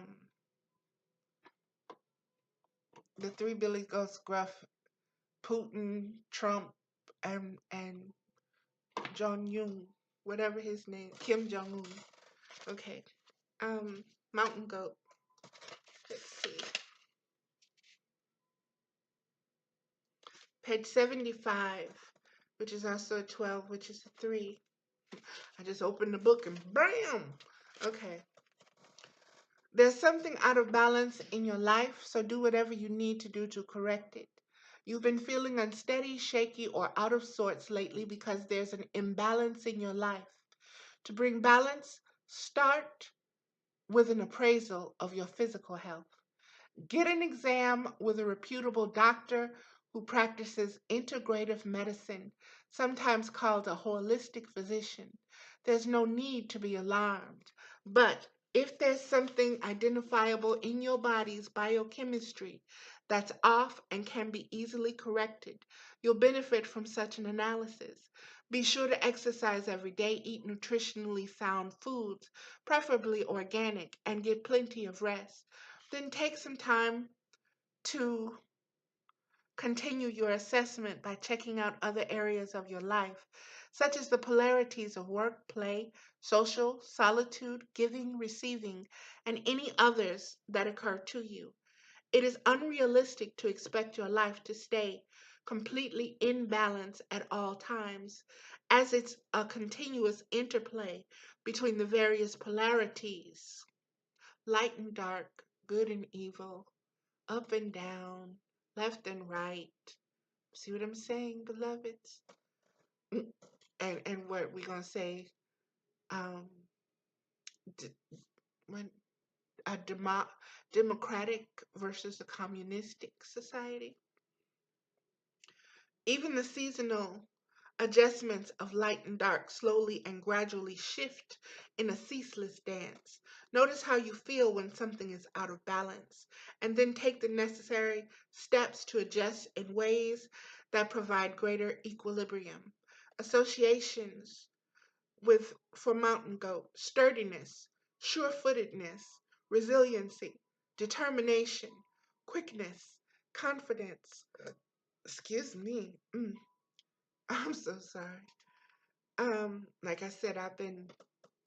the three billy goats gruff, Putin, Trump, and Jong Un, whatever his name, Kim Jong Un. Okay. Mountain goat. Let's see. Page 75, which is also a 12, which is a 3. I just opened the book and bam! Okay. There's something out of balance in your life, so do whatever you need to do to correct it. You've been feeling unsteady, shaky, or out of sorts lately because there's an imbalance in your life. To bring balance, start with an appraisal of your physical health. Get an exam with a reputable doctor who practices integrative medicine, sometimes called a holistic physician. There's no need to be alarmed. But if there's something identifiable in your body's biochemistry that's off and can be easily corrected, you'll benefit from such an analysis. Be sure to exercise every day, eat nutritionally sound foods, preferably organic, and get plenty of rest. Then take some time to continue your assessment by checking out other areas of your life, such as the polarities of work, play, social, solitude, giving, receiving, and any others that occur to you. It is unrealistic to expect your life to stay completely in balance at all times, as it's a continuous interplay between the various polarities, light and dark, good and evil, up and down, left and right. See what I'm saying, beloveds? And what we're gonna say, um, d- when a democratic versus a communistic society. Even the seasonal adjustments of light and dark slowly and gradually shift in a ceaseless dance. Notice how you feel when something is out of balance, and then take the necessary steps to adjust in ways that provide greater equilibrium. Associations with for mountain goat: sturdiness, sure-footedness, resiliency, determination, quickness, confidence. Excuse me. I'm so sorry. Like I said,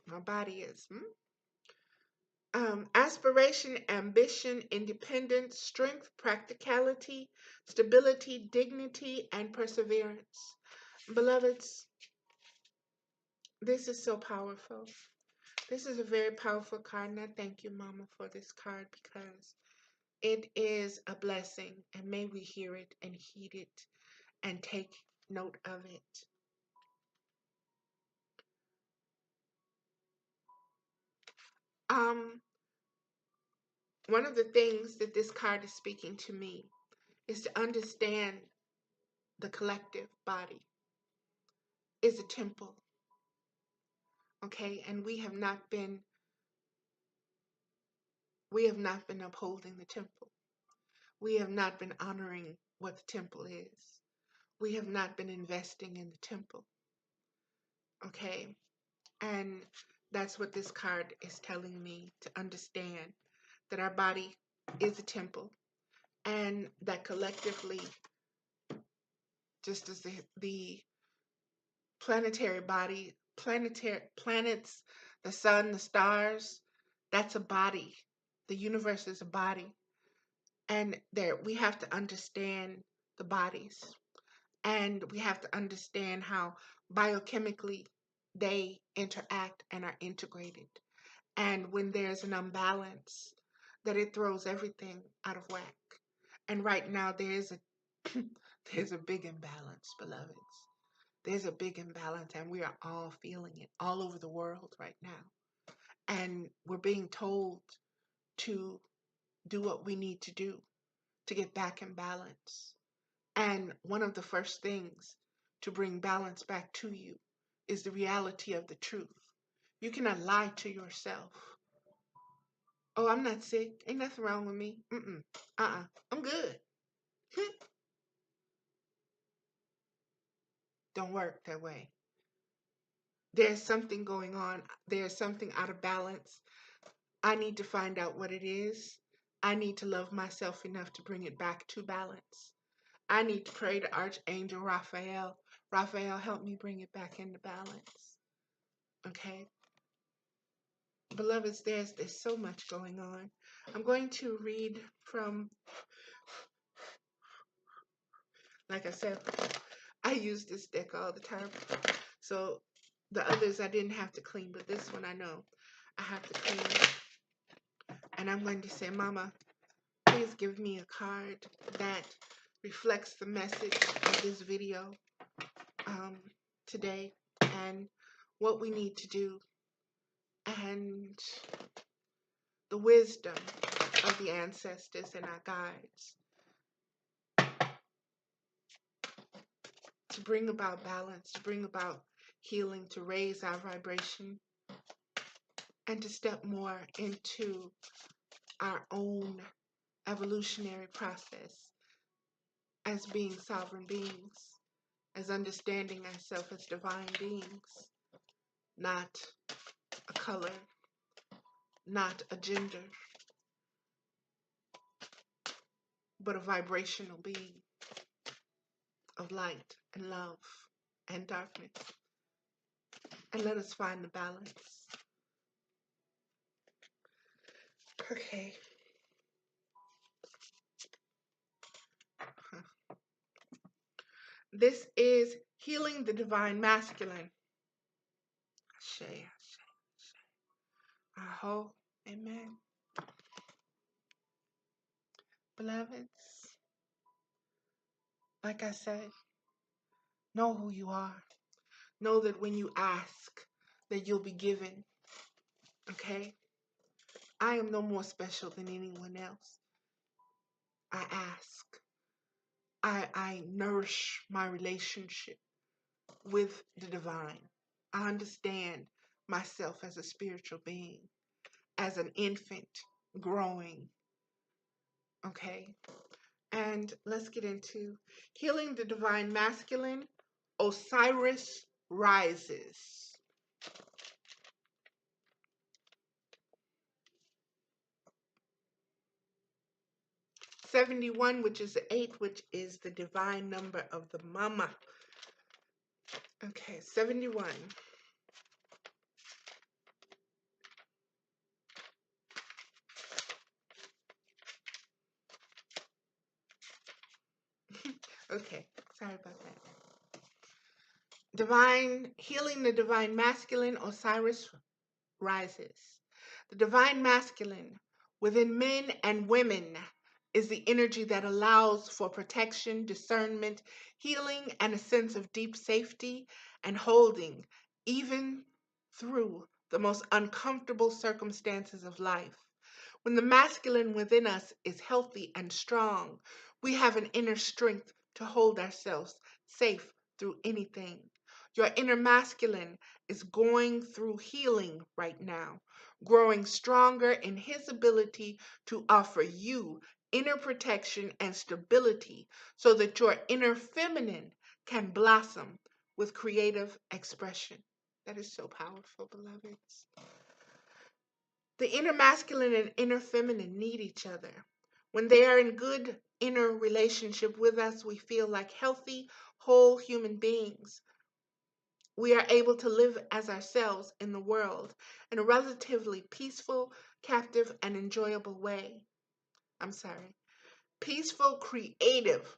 my body is, aspiration, ambition, independence, strength, practicality, stability, dignity, and perseverance. Beloveds, this is so powerful. This is a very powerful card, and I thank you, Mama, for this card because it is a blessing, and may we hear it and heed it and take note of it. Um, One of the things that this card is speaking to me is to understand the collective body is a temple, okay? And we have not been upholding the temple. We have not been honoring what the temple is. We have not been investing in the temple, okay? And that's what this card is telling me to understand, that our body is a temple, and that collectively, just as the planetary body, planets, the sun, the stars, that's a body. The universe is a body. And there we have to understand the bodies. And we have to understand how biochemically they interact and are integrated. And when there's an imbalance, that it throws everything out of whack. And right now there's a there's a big imbalance, beloveds. There's a big imbalance, and we are all feeling it all over the world right now. And we're being told to do what we need to do to get back in balance. And one of the first things to bring balance back to you is the reality of the truth. You cannot lie to yourself. Oh, I'm not sick. Ain't nothing wrong with me. I'm good. Don't work that way. There's something going on. There's something out of balance. I need to find out what it is. I need to love myself enough to bring it back to balance. I need to pray to Archangel Raphael. Raphael, help me bring it back into balance. Okay? Beloveds, there's so much going on. I'm going to read from, like I said, I use this deck all the time. So the others I didn't have to clean, but this one I know I have to clean. And I'm going to say, Mama, please give me a card that reflects the message of this video today and what we need to do and the wisdom of the ancestors and our guides to bring about balance, to bring about healing, to raise our vibration, and to step more into our own evolutionary process as being sovereign beings, as understanding ourselves as divine beings, not a color, not a gender, but a vibrational being of light and love and darkness. And let us find the balance. Okay. This is Healing the Divine Masculine. Ashe, ashe, ashe. Aho. Amen. Beloveds, like I said, know who you are. Know that when you ask, that you'll be given. Okay? I am no more special than anyone else. I ask. I nourish my relationship with the divine. I understand myself as a spiritual being, as an infant growing. Okay? And let's get into Healing the Divine Masculine. Osiris rises. 71, which is the 8, which is the divine number of the mama. Okay, 71. Okay, sorry about that. Healing the divine masculine, Osiris rises. The divine masculine within men and women is the energy that allows for protection, discernment, healing, and a sense of deep safety and holding, even through the most uncomfortable circumstances of life. When the masculine within us is healthy and strong, we have an inner strength to hold ourselves safe through anything. Your inner masculine is going through healing right now, growing stronger in his ability to offer you inner protection and stability so that your inner feminine can blossom with creative expression. That is so powerful, beloveds. The inner masculine and inner feminine need each other. When they are in good inner relationship with us, we feel like healthy, whole human beings. We are able to live as ourselves in the world in a relatively peaceful, captive, and enjoyable way. I'm sorry. Peaceful, creative,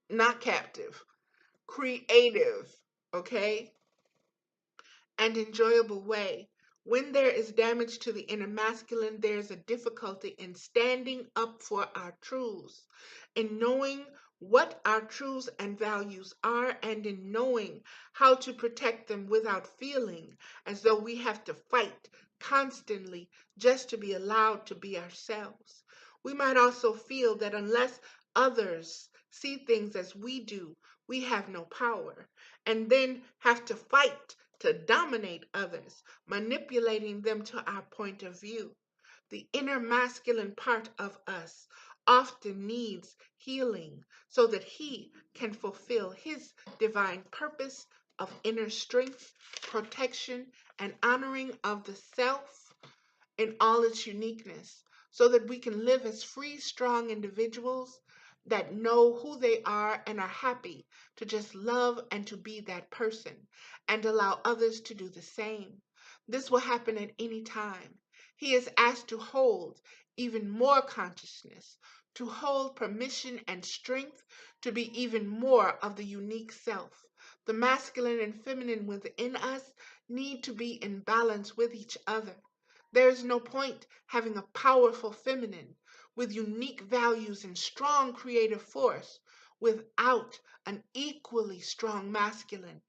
not captive. Creative, okay? And enjoyable way. When there is damage to the inner masculine, there's a difficulty in standing up for our truths, in knowing what our truths and values are, and in knowing how to protect them without feeling as though we have to fight constantly just to be allowed to be ourselves. We might also feel that unless others see things as we do, we have no power, and then have to fight to dominate others, manipulating them to our point of view. The inner masculine part of us often needs healing so that he can fulfill his divine purpose of inner strength, protection, and honoring of the self in all its uniqueness, so that we can live as free, strong individuals that know who they are and are happy to just love and to be that person and allow others to do the same. This will happen at any time. He is asked to hold even more consciousness, to hold permission and strength to be even more of the unique self. The masculine and feminine within us need to be in balance with each other. There is no point having a powerful feminine with unique values and strong creative force without an equally strong masculine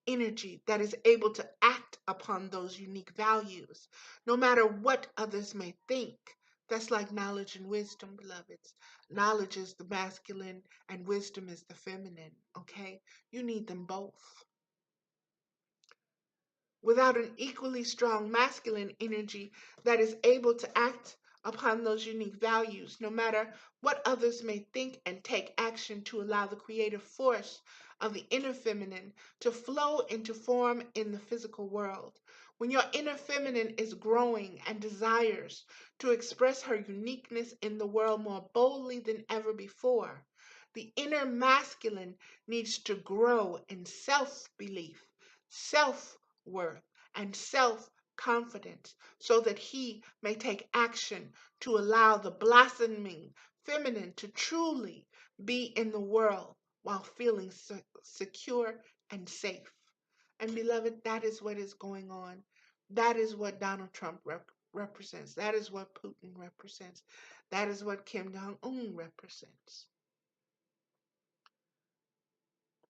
energy that is able to act upon those unique values, no matter what others may think. That's like knowledge and wisdom, beloveds. Knowledge is the masculine and wisdom is the feminine, okay? You need them both. Without an equally strong masculine energy that is able to act upon those unique values, no matter what others may think, and take action to allow the creative force of the inner feminine to flow into form in the physical world. When your inner feminine is growing and desires to express her uniqueness in the world more boldly than ever before, the inner masculine needs to grow in self belief, self worth, and self confidence so that he may take action to allow the blossoming feminine to truly be in the world while feeling secure and safe. And beloved, that is what is going on. That is what Donald Trump represents. That is what Putin represents. That is what Kim Jong Un represents.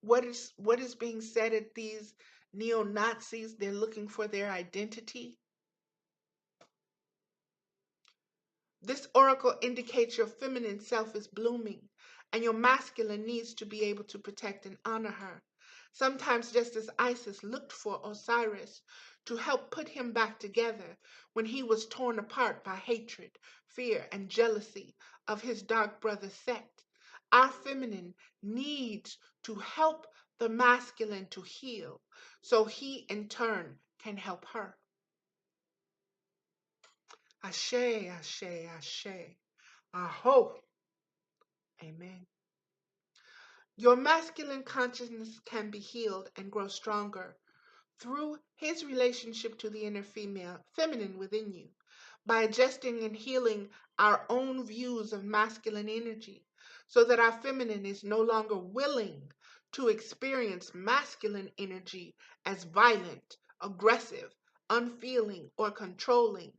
What is being said at these neo-Nazis? They're looking for their identity. This oracle indicates your feminine self is blooming, and your masculine needs to be able to protect and honor her. Sometimes, just as Isis looked for Osiris to help put him back together when he was torn apart by hatred, fear, and jealousy of his dark brother Set, our feminine needs to help the masculine to heal so he in turn can help her. Ashe, ashe, ashe. Aho. Amen. Your masculine consciousness can be healed and grow stronger through his relationship to the inner feminine within you, by adjusting and healing our own views of masculine energy, so that our feminine is no longer willing to experience masculine energy as violent, aggressive, unfeeling, or controlling.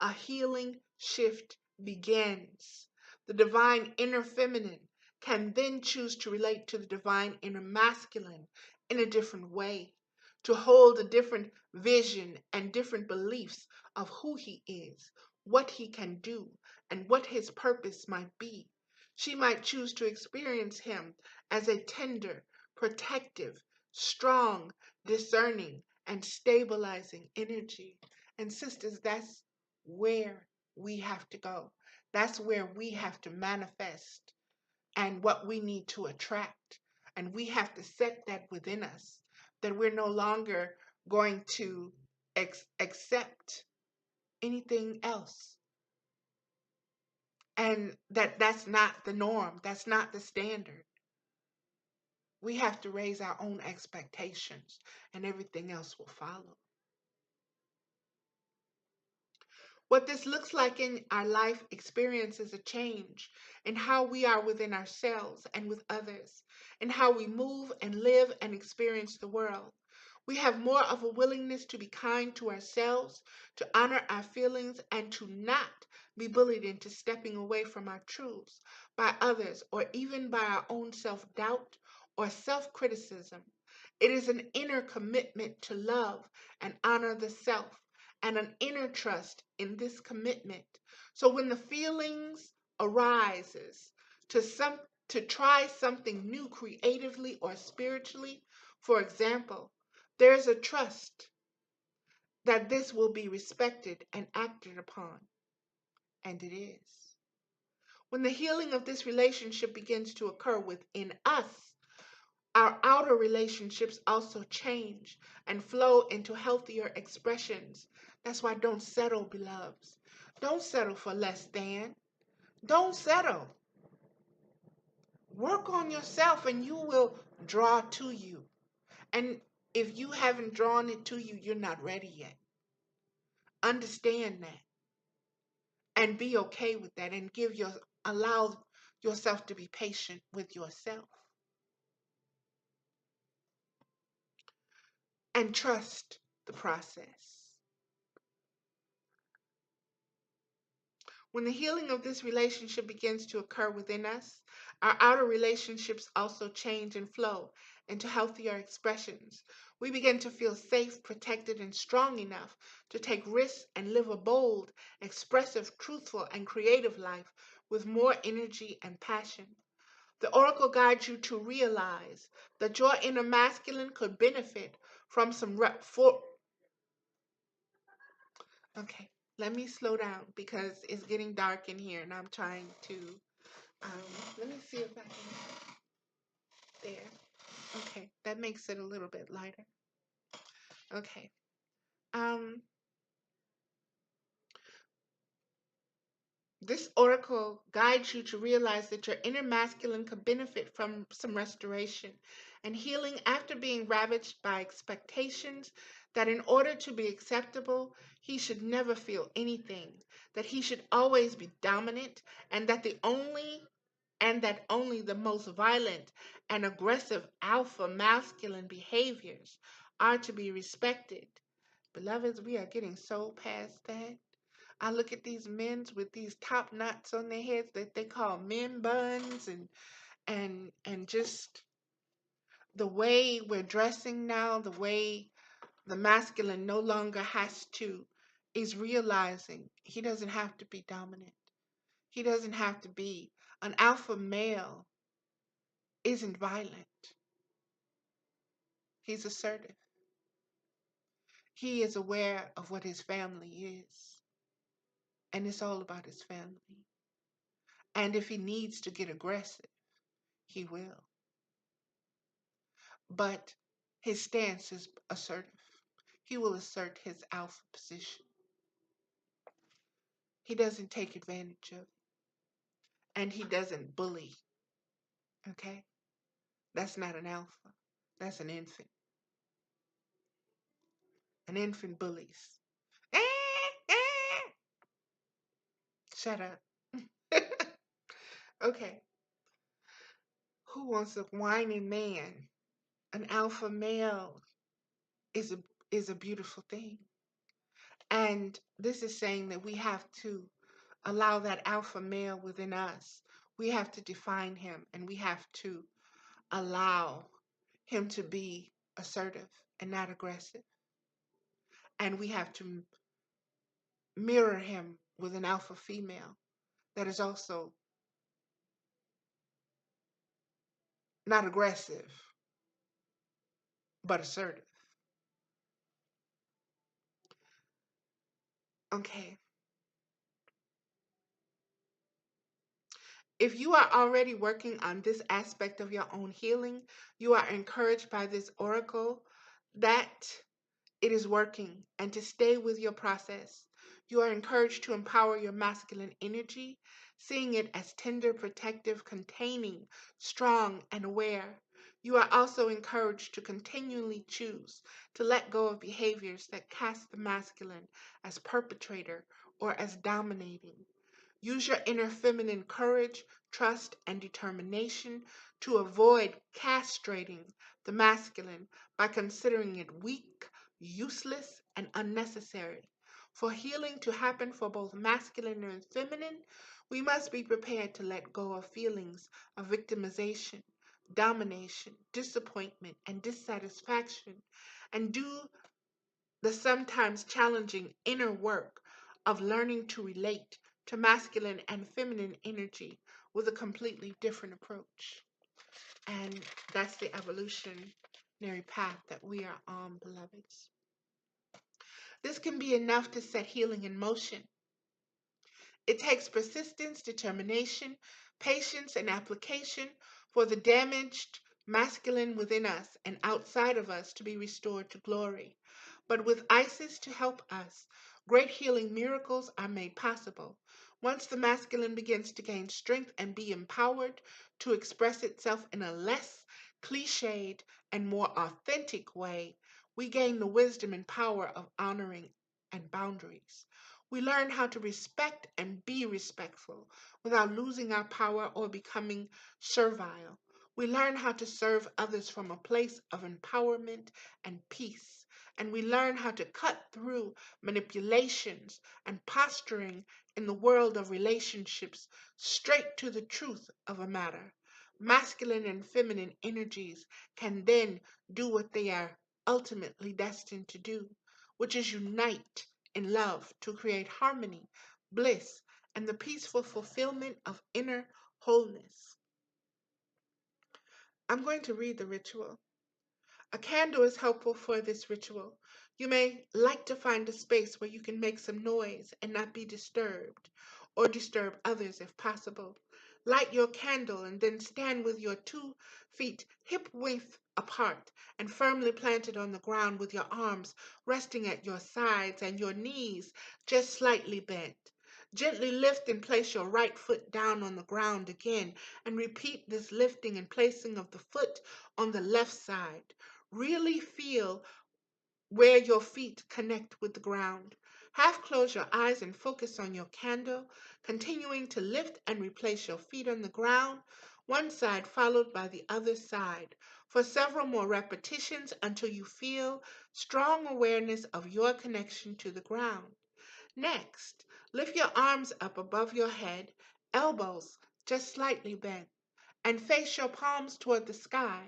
A healing shift begins. The divine inner feminine can then choose to relate to the divine inner masculine in a different way, to hold a different vision and different beliefs of who he is, what he can do, and what his purpose might be. She might choose to experience him as a tender, protective, strong, discerning, and stabilizing energy. And sisters, that's where we have to go. That's where we have to manifest and what we need to attract. And we have to set that within us, that we're no longer going to accept anything else. And that's not the norm. That's not the standard. We have to raise our own expectations, and everything else will follow. What this looks like in our life experience is a change in how we are within ourselves and with others, and how we move and live and experience the world. We have more of a willingness to be kind to ourselves, to honor our feelings, and to not be bullied into stepping away from our truths by others or even by our own self-doubt or self-criticism. It is an inner commitment to love and honor the self, and an inner trust in this commitment. So when the feelings arises to some to try something new creatively or spiritually, for example, there's a trust that this will be respected and acted upon, and it is. When the healing of this relationship begins to occur within us, our outer relationships also change and flow into healthier expressions. That's why don't settle, beloveds. Don't settle for less than. Don't settle. Work on yourself and you will draw to you. And if you haven't drawn it to you, you're not ready yet. Understand that and be okay with that and allow yourself to be patient with yourself and trust the process. When the healing of this relationship begins to occur within us, our outer relationships also change and flow into healthier expressions. We begin to feel safe, protected, and strong enough to take risks and live a bold, expressive, truthful, and creative life with more energy and passion. The oracle guides you to realize that your inner masculine could benefit from some okay, let me slow down because it's getting dark in here and I'm trying to, let me see if I can, there. Okay, that makes it a little bit lighter. Okay. Um, This oracle guides you to realize that your inner masculine could benefit from some restoration and healing after being ravaged by expectations that in order to be acceptable, he should never feel anything, that he should always be dominant, and that only the most violent and aggressive alpha masculine behaviors are to be respected. Beloveds, we are getting so past that. I look at these men with these top knots on their heads that they call men buns and just the way we're dressing now, the way the masculine no longer has to is realizing he doesn't have to be dominant. He doesn't have to be. An alpha male isn't violent. He's assertive. He is aware of what his family is, and it's all about his family. And if he needs to get aggressive, he will. But his stance is assertive. He will assert his alpha position. He doesn't take advantage of it. And he doesn't bully. Okay? That's not an alpha. That's an infant. An infant bullies. Shut up. Okay. Who wants a whining man? An alpha male is a beautiful thing. And this is saying that we have to allow that alpha male within us. We have to define him and we have to allow him to be assertive and not aggressive. And we have to mirror him with an alpha female that is also not aggressive but assertive. Okay. If you are already working on this aspect of your own healing, you are encouraged by this oracle that it is working and to stay with your process. You are encouraged to empower your masculine energy, seeing it as tender, protective, containing, strong, and aware. You are also encouraged to continually choose to let go of behaviors that cast the masculine as perpetrator or as dominating. Use your inner feminine courage, trust, and determination to avoid castrating the masculine by considering it weak, useless, and unnecessary. For healing to happen for both masculine and feminine, we must be prepared to let go of feelings of victimization, domination, disappointment, and dissatisfaction, and do the sometimes challenging inner work of learning to relate to masculine and feminine energy with a completely different approach. And that's the evolutionary path that we are on, beloveds. This can be enough to set healing in motion. It takes persistence, determination, patience, and application for the damaged masculine within us and outside of us to be restored to glory. But with Isis to help us, great healing miracles are made possible. Once the masculine begins to gain strength and be empowered to express itself in a less cliched and more authentic way, we gain the wisdom and power of honoring and boundaries. We learn how to respect and be respectful without losing our power or becoming servile. We learn how to serve others from a place of empowerment and peace. And we learn how to cut through manipulations and posturing in the world of relationships straight to the truth of a matter. Masculine and feminine energies can then do what they are ultimately destined to do, which is unite in love to create harmony, bliss, and the peaceful fulfillment of inner wholeness. I'm going to read the ritual. A candle is helpful for this ritual. You may like to find a space where you can make some noise and not be disturbed, or disturb others if possible. Light your candle and then stand with your 2 feet hip width apart and firmly planted on the ground with your arms resting at your sides and your knees just slightly bent. Gently lift and place your right foot down on the ground again and repeat this lifting and placing of the foot on the left side. Really feel where your feet connect with the ground. Half close your eyes and focus on your candle, continuing to lift and replace your feet on the ground, one side followed by the other side, for several more repetitions until you feel strong awareness of your connection to the ground. Next, lift your arms up above your head, elbows just slightly bent, and face your palms toward the sky.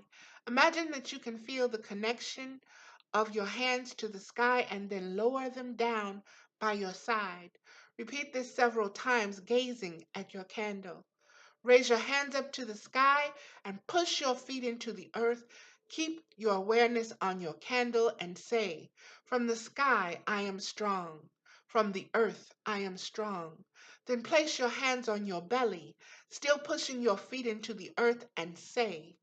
Imagine that you can feel the connection of your hands to the sky and then lower them down by your side. Repeat this several times, gazing at your candle. Raise your hands up to the sky and push your feet into the earth. Keep your awareness on your candle and say, "From the sky, I am strong. From the earth, I am strong." Then place your hands on your belly, still pushing your feet into the earth, and say,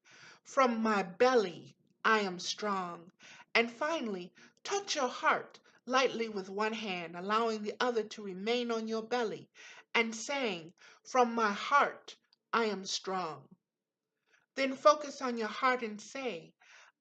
"From my belly, I am strong." And finally, touch your heart lightly with one hand, allowing the other to remain on your belly, and saying, "From my heart, I am strong." Then focus on your heart and say,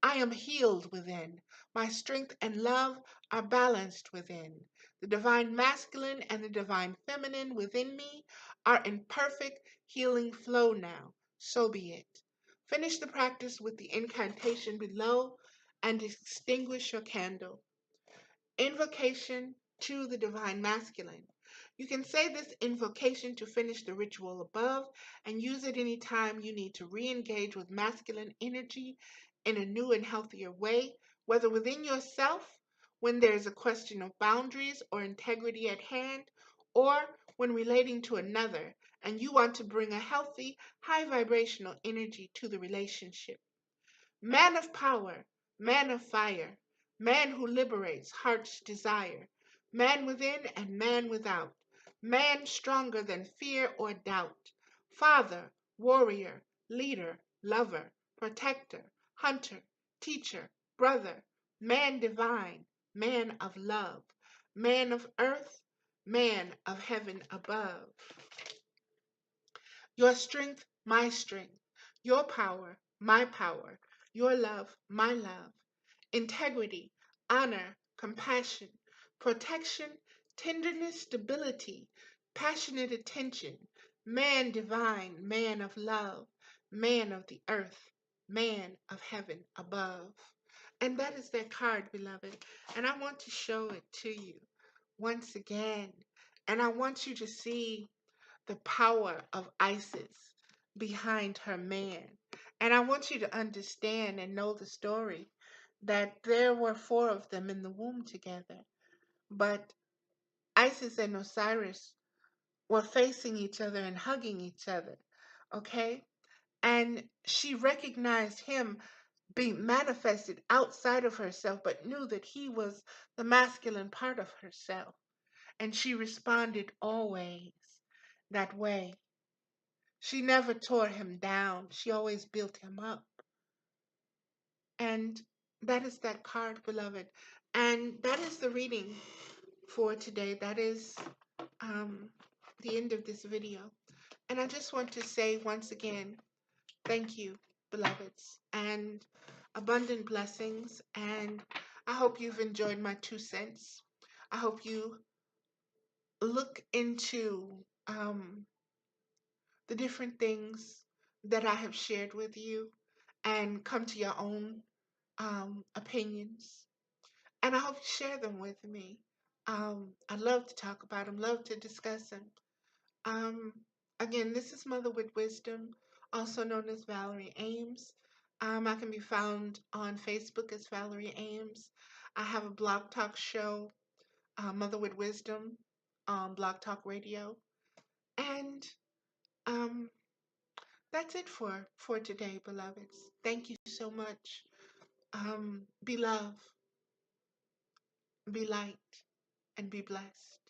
"I am healed within. My strength and love are balanced within. The divine masculine and the divine feminine within me are in perfect healing flow now. So be it." Finish the practice with the incantation below and extinguish your candle. Invocation to the divine masculine. You can say this invocation to finish the ritual above and use it anytime you need to re-engage with masculine energy in a new and healthier way, whether within yourself, when there is a question of boundaries or integrity at hand, or when relating to another and you want to bring a healthy, high vibrational energy to the relationship. Man of power, man of fire, man who liberates heart's desire, man within and man without, man stronger than fear or doubt, father, warrior, leader, lover, protector, hunter, teacher, brother, man divine, man of love, man of earth, man of heaven above. Your strength, my strength. Your power, my power. Your love, my love. Integrity, honor, compassion, protection, tenderness, stability, passionate attention. Man divine, man of love, man of the earth, man of heaven above. And that is that card, beloved. And I want to show it to you once again. And I want you to see the power of Isis behind her man. And I want you to understand and know the story that there were 4 of them in the womb together. But Isis and Osiris were facing each other and hugging each other. Okay? And she recognized him being manifested outside of herself, but knew that he was the masculine part of herself. And she responded always that way. She never tore him down, she always built him up. And that is that card, beloved. And that is the reading for today. That is um, the end of this video. And I just want to say once again, thank you, beloveds, and abundant blessings. And I hope you've enjoyed my 2 cents. I hope you look into the different things that I have shared with you and come to your own opinions. And I hope you share them with me. I love to talk about them, love to discuss them. Um, Again, this is Mother with Wisdom, also known as Valerie Ames. I can be found on Facebook as Valerie Ames. I have a blog talk show, Mother with Wisdom, on Blog Talk Radio. And um, that's it for today, beloveds. Thank you so much. Be love, be light, and be blessed.